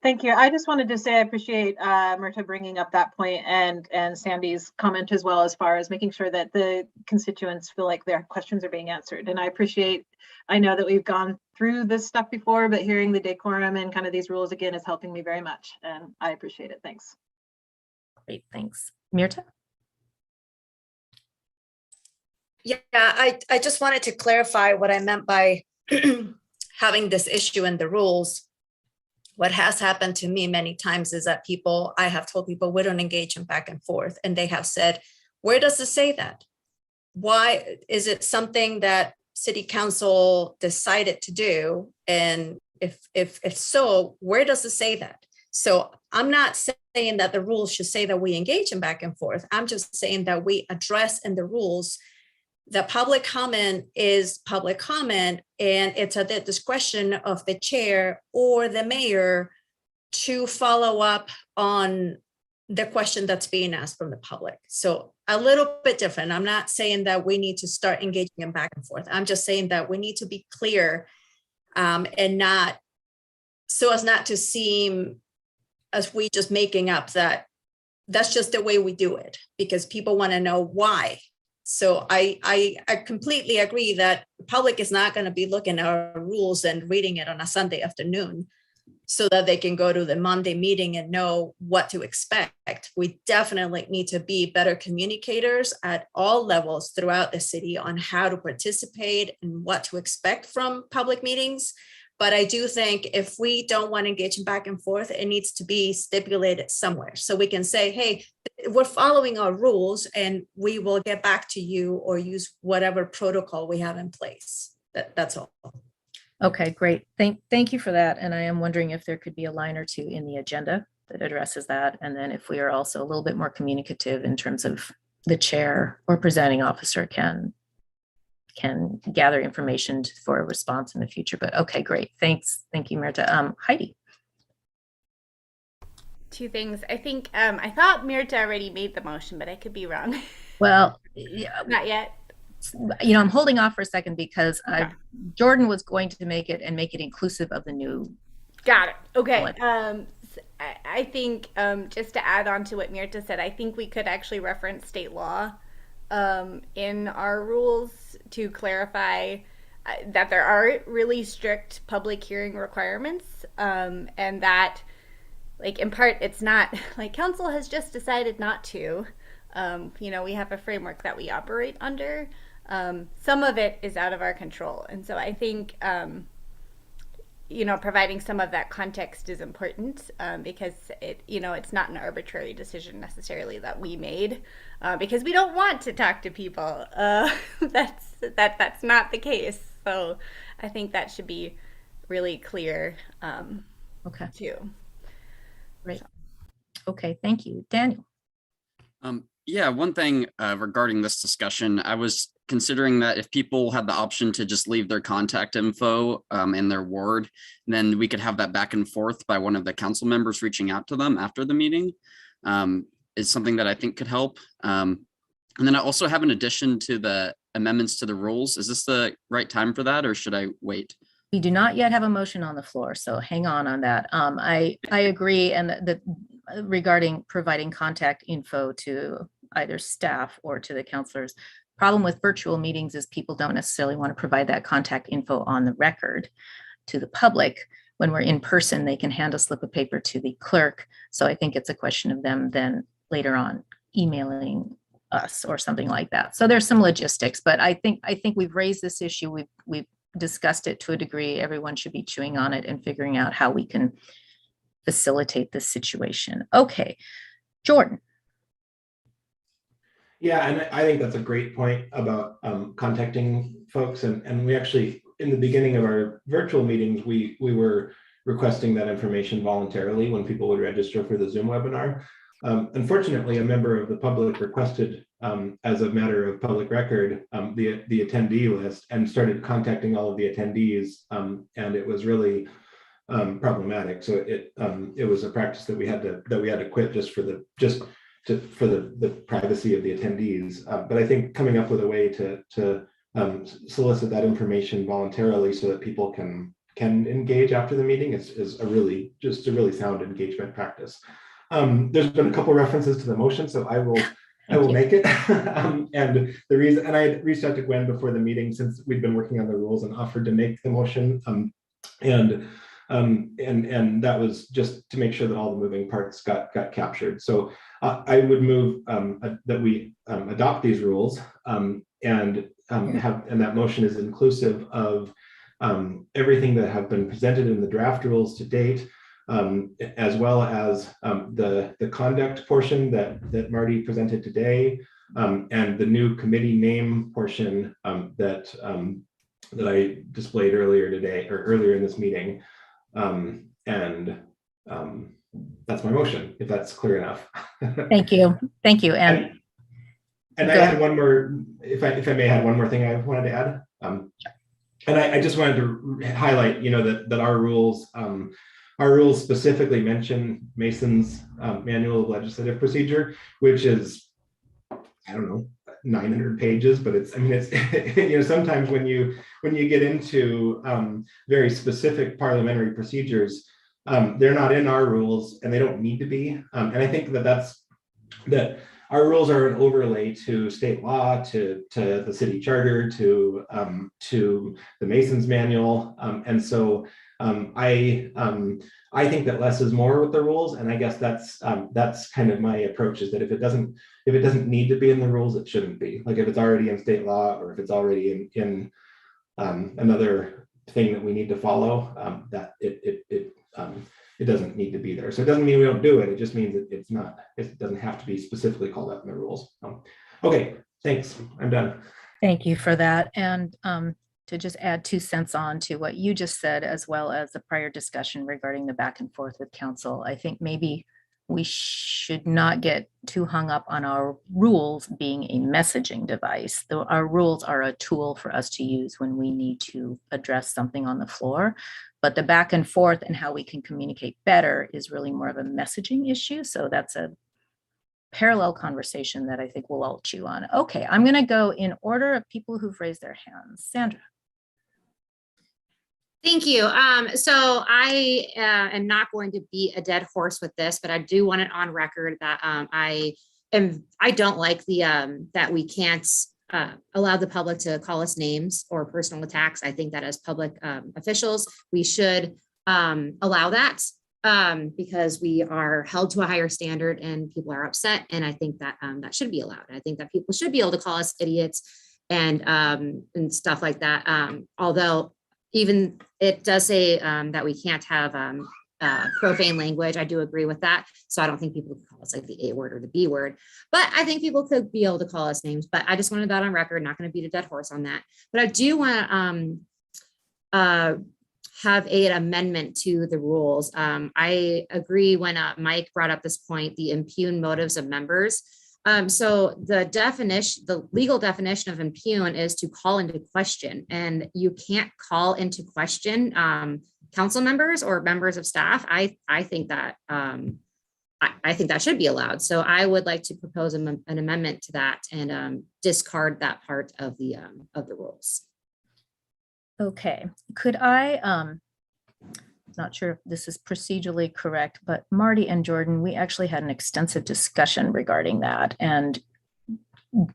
Thank you. I just wanted to say I appreciate Myrta bringing up that point, and Sandy's comment as well, as far as making sure that the constituents feel like their questions are being answered. And I know that we've gone through this stuff before, but hearing the decorum and kind of these rules again is helping me very much, and I appreciate it. Thanks. Great, thanks. Myrta? Yeah, I just wanted to clarify what I meant by having this issue in the rules. What has happened to me many times is that I have told people we don't engage in back and forth, and they have said, where does it say that? Why is it something that City Council decided to do? And if so, where does it say that? So I'm not saying that the rules should say that we engage in back and forth. I'm just saying that we address in the rules the public comment is public comment, and it's at the discretion of the chair or the mayor to follow up on the question that's being asked from the public. So a little bit different. I'm not saying that we need to start engaging in back and forth. I'm just saying that we need to be clear, and not so as not to seem as we just making up that that's just the way we do it, because people want to know why. So I completely agree that the public is not going to be looking at our rules and reading it on a Sunday afternoon so that they can go to the Monday meeting and know what to expect. We definitely need to be better communicators at all levels throughout the city on how to participate and what to expect from public meetings. But I do think if we don't want to engage in back and forth, it needs to be stipulated somewhere. So we can say, hey, we're following our rules and we will get back to you or use whatever protocol we have in place. That's all. Okay, great. Thank you for that. And I am wondering if there could be a line or two in the agenda that addresses that. And then if we are also a little bit more communicative in terms of the chair or presenting officer can gather information for a response in the future. But okay, great. Thanks. Thank you, Mirta. Heidi. Two things. I think I thought Mirta already made the motion, but I could be wrong. Well, Not yet. I'm holding off for a second because Okay. Jordan was going to make it and make it inclusive of the new. Got it. Okay. I think just to add on to what Mirta said, I think we could actually reference state law in our rules to clarify that there are really strict public hearing requirements, and that, like, in part, it's not like council has just decided not to. We have a framework that we operate under. Some of it is out of our control, and so I think providing some of that context is important, because it's not an arbitrary decision necessarily that we made, because we don't want to talk to people. That's not the case. So I think that should be really clear. Okay. Too. Great. Okay. Thank you, Daniel. Yeah, one thing regarding this discussion, I was considering that if people had the option to just leave their contact info in their ward, then we could have that back and forth by one of the council members reaching out to them after the meeting, is something that I think could help. And then I also have an addition to the amendments to the rules. Is this the right time for that, or should I wait? We do not yet have a motion on the floor, so hang on that. I agree, and that regarding providing contact info to either staff or to the counselors. Problem with virtual meetings is people don't necessarily want to provide that contact info on the record to the public. When we're in person, they can hand a slip of paper to the clerk. So I think it's a question of them then later on emailing us or something like that. So there's some logistics, but I think we've raised this issue. We've discussed it to a degree. Everyone should be chewing on it and figuring out how we can facilitate this situation. Okay, Jordan. Yeah, and I think that's a great point about contacting folks. And we actually, in the beginning of our virtual meetings, we were requesting that information voluntarily when people would register for the Zoom webinar. Unfortunately, a member of the public requested, as a matter of public record, the attendee list and started contacting all of the attendees, and it was really problematic. So it was a practice that we had to quit just for the privacy of the attendees. But I think coming up with a way to solicit that information voluntarily so that people can engage after the meeting is a really sound engagement practice. There's been a couple references to the motion, so I will make it. And the reason, and I reached out to Gwen before the meeting since we've been working on the rules and offered to make the motion. And that was just to make sure that all the moving parts got captured. So I would move that we adopt these rules, and that motion is inclusive of everything that have been presented in the draft rules to date, as well as the conduct portion that Marty presented today, and the new committee name portion that I displayed earlier today or earlier in this meeting. That's my motion, if that's clear enough. Thank you. And I had one more, if I may have one more thing I wanted to add. And I just wanted to highlight, that our rules specifically mention Mason's Manual of Legislative Procedure, which is, I don't know, 900 pages, but it's sometimes when you get into very specific parliamentary procedures, they're not in our rules and they don't need to be. And I think that our rules are an overlay to state law, to the city charter, to the Mason's Manual. And so I think that less is more with the rules. And I guess that's kind of my approach, is that if it doesn't need to be in the rules, it shouldn't be. Like if it's already in state law, or if it's already in another thing that we need to follow, that it doesn't need to be there. So it doesn't mean we don't do it. It just means that it doesn't have to be specifically called out in the rules. Okay, thanks. I'm done. Thank you for that. And to just add 2 cents on to what you just said, as well as the prior discussion regarding the back and forth with council, I think maybe we should not get too hung up on our rules being a messaging device. Though our rules are a tool for us to use when we need to address something on the floor. But the back and forth and how we can communicate better is really more of a messaging issue. So that's a parallel conversation that I think we'll all chew on. Okay, I'm going to go in order of people who've raised their hands. Sandra. Thank you. So I am not going to beat a dead horse with this, but I do want it on record that I don't like the that we can't allow the public to call us names or personal attacks. I think that as public officials, we should allow that because we are held to a higher standard and people are upset. And I think that that should be allowed. I think that people should be able to call us idiots and stuff like that. Although even it does say that we can't have profane language. I do agree with that. So I don't think people could call us like the A word or the B word, but I think people could be able to call us names. But I just wanted that on record, not going to beat a dead horse on that. But I do want to have an amendment to the rules. I agree when Mike brought up this point, the impugn motives of members. So the legal definition of impugn is to call into question, and you can't call into question council members or members of staff. I think that I think that should be allowed. So I would like to propose an amendment to that and discard that part of the rules. Okay, could I, not sure if this is procedurally correct, but Marty and Jordan, we actually had an extensive discussion regarding that. And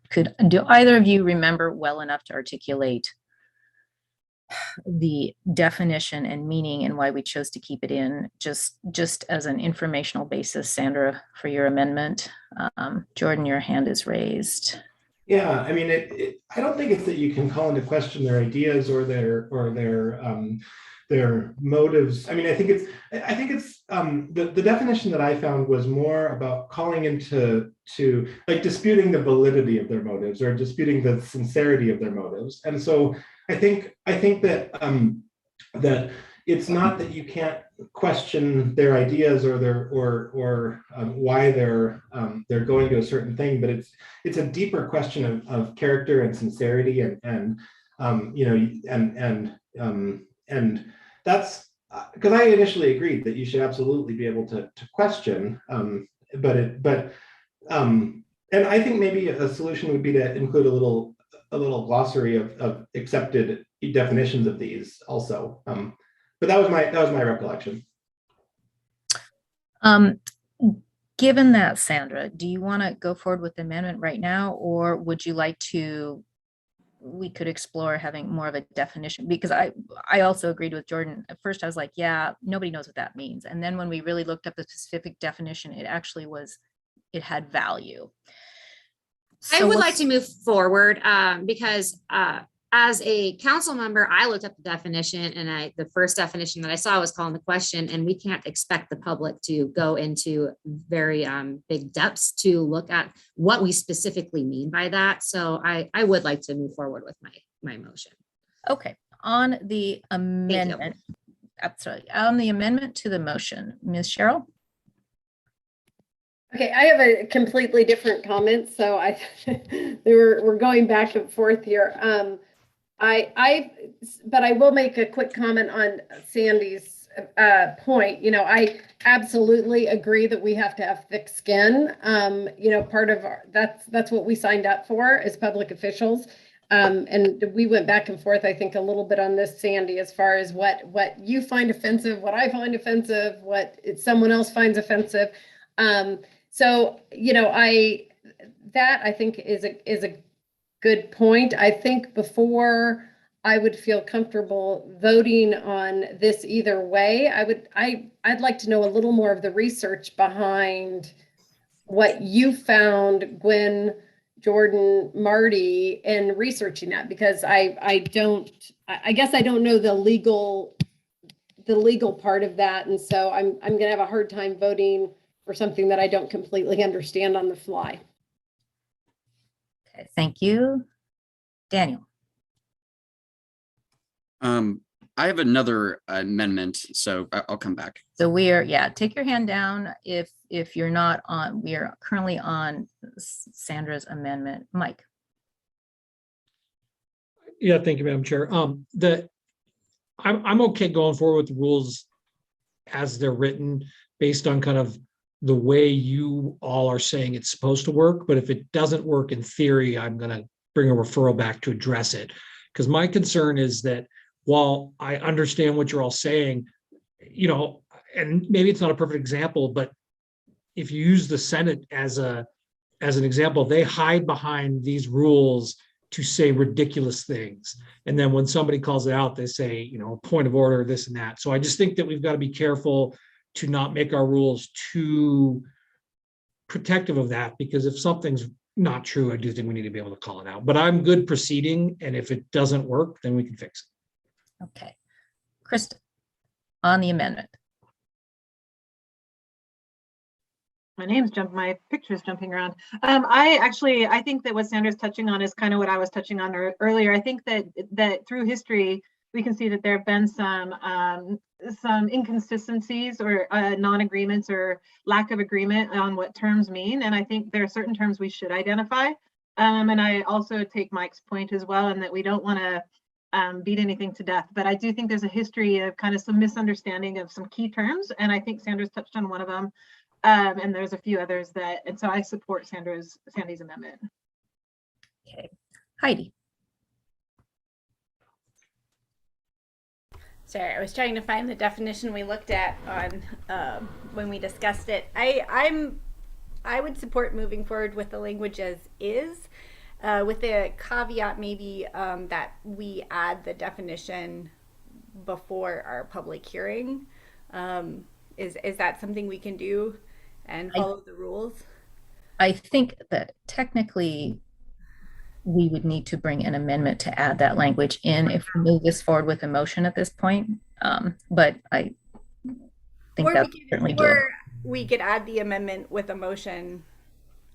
do either of you remember well enough to articulate the definition and meaning and why we chose to keep it in, just as an informational basis? Sandra, for your amendment. Jordan, your hand is raised. Yeah, I mean, I don't think it's that you can call into question their ideas or their motives. I mean, I think it's the definition that I found was more about calling into like disputing the validity of their motives or disputing the sincerity of their motives. And so I think that that it's not that you can't question their ideas or why they're going to a certain thing, but it's a deeper question of character and sincerity and that's because I initially agreed that you should absolutely be able to question, and I think maybe a solution would be to include a little glossary of accepted definitions of these also. But that was my recollection. Given that, Sandra, do you want to go forward with the amendment right now, or would you like to? We could explore having more of a definition, because I also agreed with Jordan. At first I was like, yeah, nobody knows what that means. And then when we really looked up the specific definition, it actually it had value. So I would like to move forward because as a council member, I looked up the definition and the first definition that I saw was calling the question, and we can't expect the public to go into very big depths to look at what we specifically mean by that. So I would like to move forward with my motion. Okay, on the amendment, absolutely. On the amendment to the motion, Ms. Cheryl? Okay, I have a completely different comment. So we're going back and forth here. But I will make a quick comment on Sandy's point. I absolutely agree that we have to have thick skin. Part of that's what we signed up for as public officials. And we went back and forth, I think, a little bit on this, Sandy, as far as what you find offensive, what I find offensive, what someone else finds offensive. So I think is a good point. I think before I would feel comfortable voting on this either way, I'd like to know a little more of the research behind what you found, Gwen, Jordan, Marty, and researching that, because I guess I don't know the legal part of that. And so I'm gonna have a hard time voting for something that I don't completely understand on the fly. Okay, thank you. Daniel. I have another amendment, so I'll come back. So take your hand down if you're not on, we are currently on Sandra's amendment. Mike. Yeah, thank you, Madam Chair. I'm okay going forward with the rules as they're written based on kind of the way you all are saying it's supposed to work. But if it doesn't work in theory, I'm going to bring a referral back to address it. Because my concern is that while I understand what you're all saying, and maybe it's not a perfect example, but if you use the Senate as an example, they hide behind these rules to say ridiculous things. And then when somebody calls it out, they say, point of order, this and that. So I just think that we've got to be careful to not make our rules too protective of that, because if something's not true, I do think we need to be able to call it out. But I'm good proceeding, and if it doesn't work, then we can fix it. Okay. Kristen, on the amendment. My picture's jumping around. I think that what Sandra's touching on is kind of what I was touching on earlier. I think that through history, we can see that there have been some inconsistencies or non-agreements or lack of agreement on what terms mean. And I think there are certain terms we should identify. And I also take Mike's point as well, in that we don't want to beat anything to death. But I do think there's a history of kind of some misunderstanding of some key terms. And I think Sandra's touched on one of them. And there's a few others and so I support Sandy's amendment. Okay. Heidi. Sorry, I was trying to find the definition we looked at on when we discussed it. I would support moving forward with the language as is, with the caveat maybe that we add the definition before our public hearing. Is that something we can do and follow the rules? I think that technically we would need to bring an amendment to add that language in if we move this forward with a motion at this point. But I think that's certainly doable. Or we could add the amendment with a motion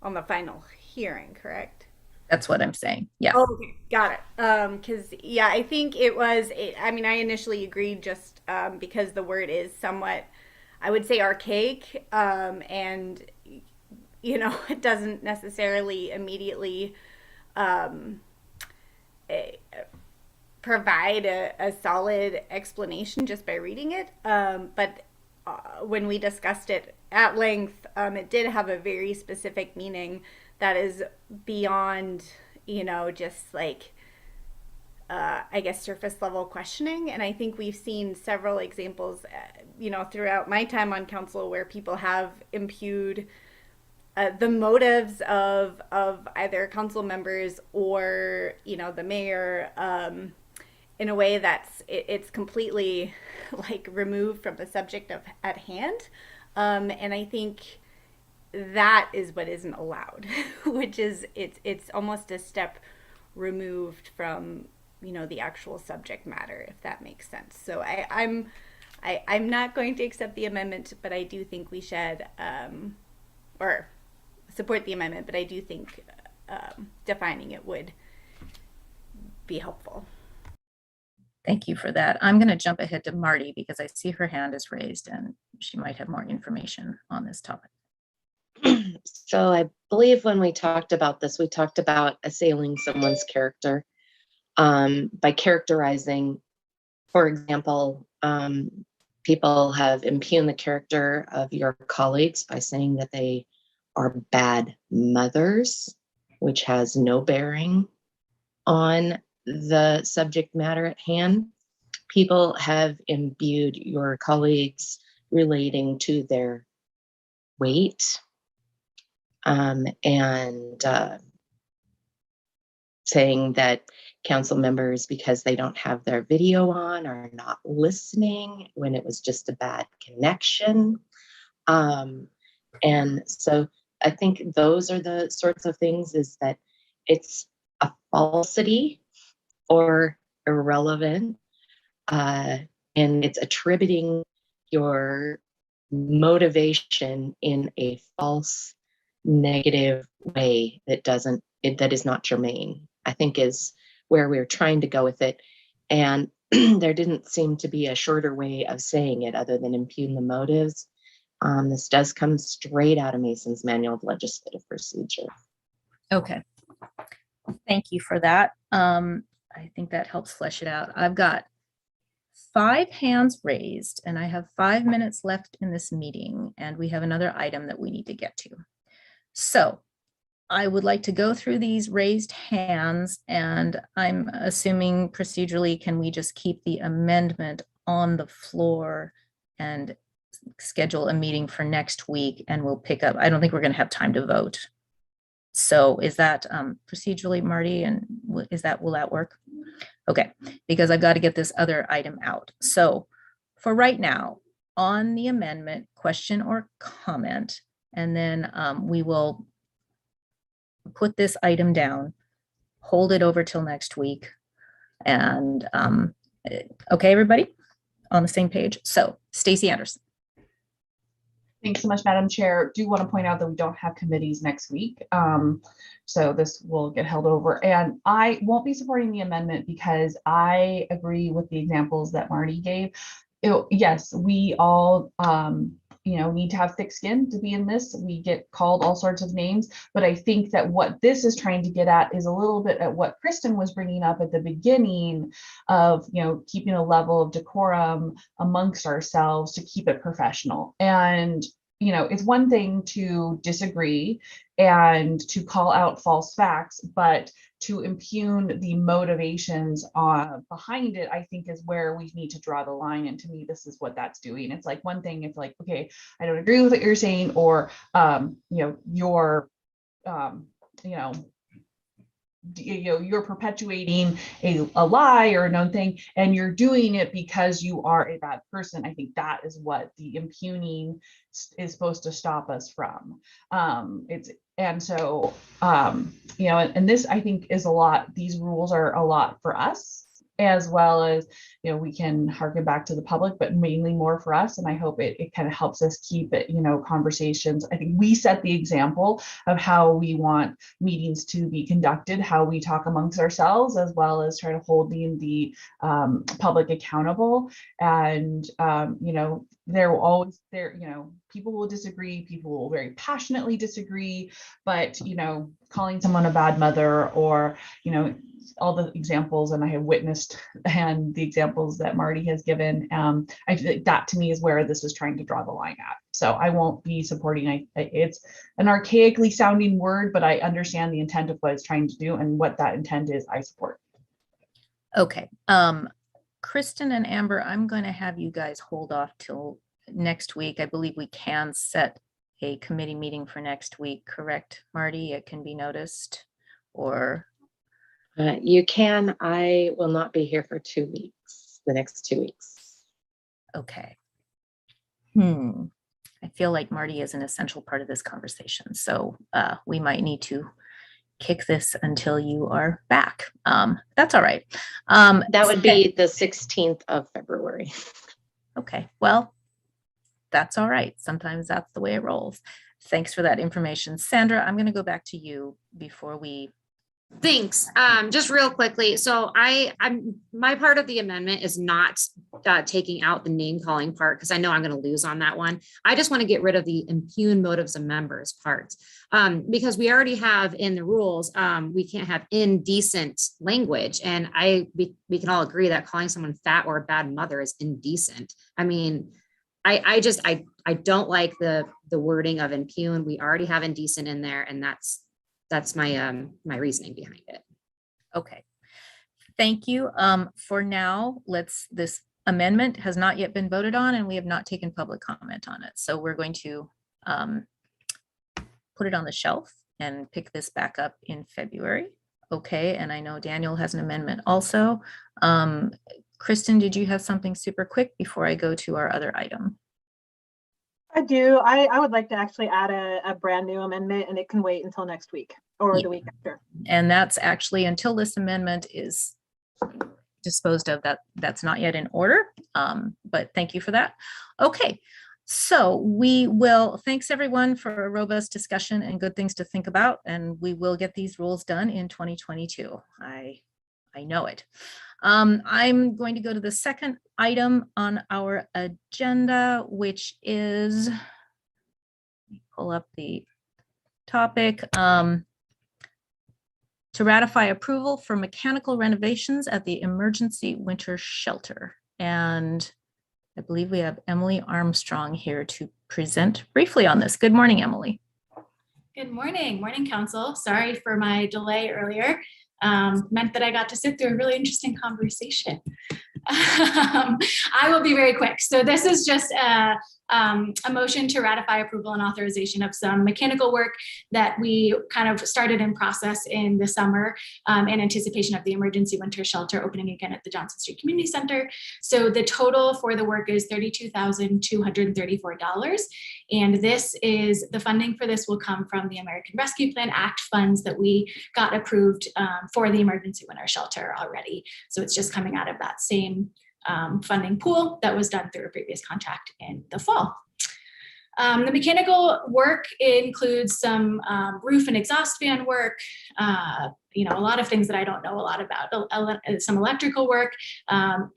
on the final hearing, correct? That's what I'm saying. Yeah. Oh, okay, got it. Because I think I initially agreed just because the word is somewhat, I would say, archaic, and it doesn't necessarily immediately provide a solid explanation just by reading it. But when we discussed it at length, it did have a very specific meaning that is beyond, just like, I guess, surface level questioning. And I think we've seen several examples, throughout my time on council where people have impugned the motives of either council members or, the mayor, in a way that's it's completely like removed from the subject at hand. And I think that is what isn't allowed, which is it's almost a step removed from the actual subject matter, if that makes sense. So I'm not going to accept the amendment, but I do think we should or support the amendment, but I do think defining it would be helpful. Thank you for that. I'm going to jump ahead to Marty because I see her hand is raised and she might have more information on this topic. So I believe when we talked about this, we talked about assailing someone's character by characterizing, for example, people have impugned the character of your colleagues by saying that they are bad mothers, which has no bearing on the subject matter at hand. People have imbued your colleagues relating to their weight and saying that council members, because they don't have their video on, are not listening when it was just a bad connection. And so I think those are the sorts of things, is that it's a falsity or irrelevant, and it's attributing your motivation in a false, negative way that is not germane, I think is where we're trying to go with it. And there didn't seem to be a shorter way of saying it other than impugn the motives. This does come straight out of Mason's Manual of Legislative Procedure. Okay. Thank you for that. I think that helps flesh it out. I've got 5 hands raised and I have 5 minutes left in this meeting, and we have another item that we need to get to. So I would like to go through these raised hands, and I'm assuming procedurally, can we just keep the amendment on the floor and schedule a meeting for next week, and we'll pick up. I don't think we're going to have time to vote. So is that procedurally, Marty, and will that work? Okay, because I've got to get this other item out. So for right now, on the amendment, question or comment, and then we will put this item down, hold it over till next week. And okay, everybody on the same page? So Stacey Anderson. Thanks so much, Madam Chair. Do want to point out that we don't have committees next week. So this will get held over, and I won't be supporting the amendment because I agree with the examples that Marty gave. Yes, we all, need to have thick skin to be in this. We get called all sorts of names, but I think that what this is trying to get at is a little bit at what Kristen was bringing up at the beginning of, keeping a level of decorum amongst ourselves to keep it professional. And it's one thing to disagree and to call out false facts, but to impugn the motivations behind it, I think is where we need to draw the line. And to me, this is what that's doing. It's like one thing if like, okay, I don't agree with what you're saying, or you're you're perpetuating a lie or a known thing, and you're doing it because you are a bad person. I think that is what the impugning is supposed to stop us from. And this I think is a lot. These rules are a lot for us, as well as, we can harken back to the public, but mainly more for us. And I hope it kind of helps us keep it, conversations. I think we set the example of how we want meetings to be conducted, how we talk amongst ourselves, as well as try to hold the public accountable. And, there will always, people will disagree, people will very passionately disagree, but, calling someone a bad mother, or, all the examples, and I have witnessed, and the examples that Marty has given, I think that to me is where this is trying to draw the line at. So I won't be supporting, it's an archaically sounding word, but I understand the intent of what it's trying to do, and what that intent is, I support. Okay. Kristen and Amber, I'm going to have you guys hold off till next week. I believe we can set a committee meeting for next week, correct, Marty? It can be noticed, or? You can. I will not be here for 2 weeks, the next 2 weeks. Okay. I feel like Marty is an essential part of this conversation, so we might need to kick this until you are back. That's all right. That would be the 16th of February. Okay, well, that's all right. Sometimes that's the way it rolls. Thanks for that information. Sandra, I'm going to go back to you before we. Thanks. Just real quickly. So my part of the amendment is not taking out the name calling part, because I know I'm going to lose on that one. I just want to get rid of the impugn motives of members part, because we already have in the rules, we can't have indecent language. And we can all agree that calling someone fat or a bad mother is indecent. I mean, I don't like the wording of impugn. We already have indecent in there, and that's my my reasoning behind it. Okay, thank you. For now, this amendment has not yet been voted on, and we have not taken public comment on it. So we're going to put it on the shelf and pick this back up in February. Okay, and I know Daniel has an amendment also. Kristen, did you have something super quick before I go to our other item? I do. I would like to actually add a brand new amendment, and it can wait until next week. or Yeah. the week after. And that's actually until this amendment is disposed of, that's not yet in order. But thank you for that. Okay. So we will, thanks everyone for a robust discussion and good things to think about. And we will get these rules done in 2022. I know it. I'm going to go to the second item on our agenda, which is, let me pull up the topic, to ratify approval for mechanical renovations at the emergency winter shelter. And I believe we have Emily Armstrong here to present briefly on this. Good morning, Emily. Good morning, council. Sorry for my delay earlier. Meant that I got to sit through a really interesting conversation. I will be very quick. So this is just a motion to ratify approval and authorization of some mechanical work that we kind of started in process in the summer in anticipation of the emergency winter shelter opening again at the Johnson Street Community Center. So the total for the work is $32,234. And this is, the funding for this will come from the American Rescue Plan Act funds that we got approved for the emergency winter shelter already. So it's just coming out of that same funding pool that was done through a previous contract in the fall. The mechanical work includes some roof and exhaust fan work, a lot of things that I don't know a lot about, some electrical work,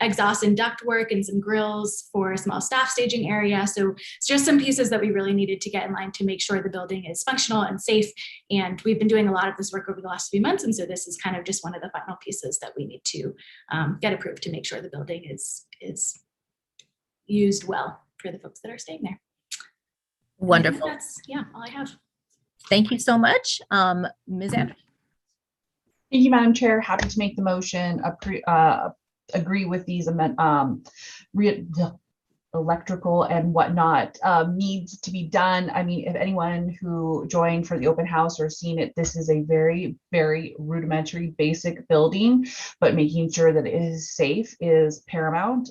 exhaust and duct work, and some grills for a small staff staging area. So it's just some pieces that we really needed to get in line to make sure the building is functional and safe. And we've been doing a lot of this work over the last few months. And so this is kind of just one of the final pieces that we need to get approved to make sure the building is used well for the folks that are staying there. Wonderful. That's, all I have. Thank you so much. Ms. Anderson. Thank you, Madam Chair. Happy to make the motion, agree with these electrical and whatnot needs to be done. I mean, if anyone who joined for the open house or seen it, this is a very, very rudimentary, basic building, but making sure that it is safe is paramount.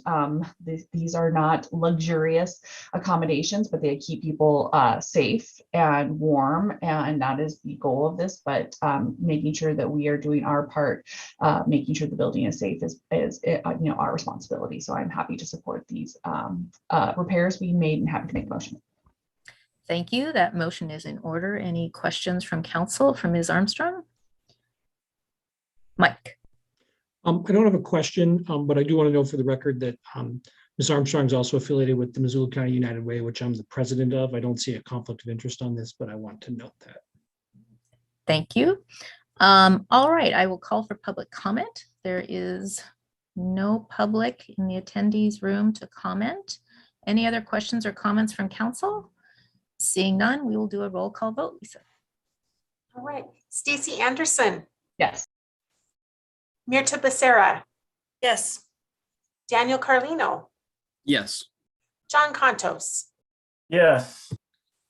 These are not luxurious accommodations, but they keep people safe and warm, and that is the goal of this. But making sure that we are doing our part, making sure the building is safe is our responsibility. So I'm happy to support these repairs being made and happy to make the motion. Thank you. That motion is in order. Any questions from council, from Ms. Armstrong? Mike. I don't have a question, but I do want to know for the record that Ms. Armstrong is also affiliated with the Missoula County United Way, which I'm the president of. I don't see a conflict of interest on this, but I want to note that. Thank you. All right, I will call for public comment. There is no public in the attendees room to comment. Any other questions or comments from council? Seeing none, we will do a roll call vote, Lisa. All right, Stacy Anderson. Yes. Mirta Becerra. Yes. Daniel Carlino. Yes. John Contos. Yes.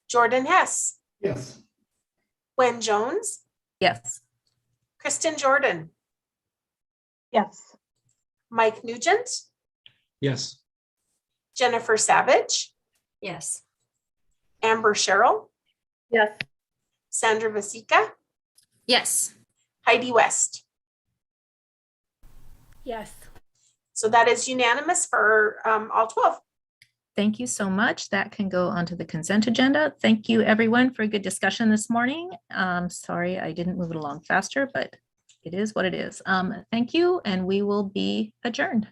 Jordan Hess. Yes. Gwen Jones. Yes. Kristen Jordan. Yes. Mike Nugent. Yes. Jennifer Savage. Yes. Amber Sherrill. Yes. Sandra Vasica. Yes. Heidi West. Yes. So that is unanimous for all 12. Thank you so much. That can go onto the consent agenda. Thank you, everyone, for a good discussion this morning. Sorry, I didn't move it along faster, but it is what it is. Thank you, and we will be adjourned.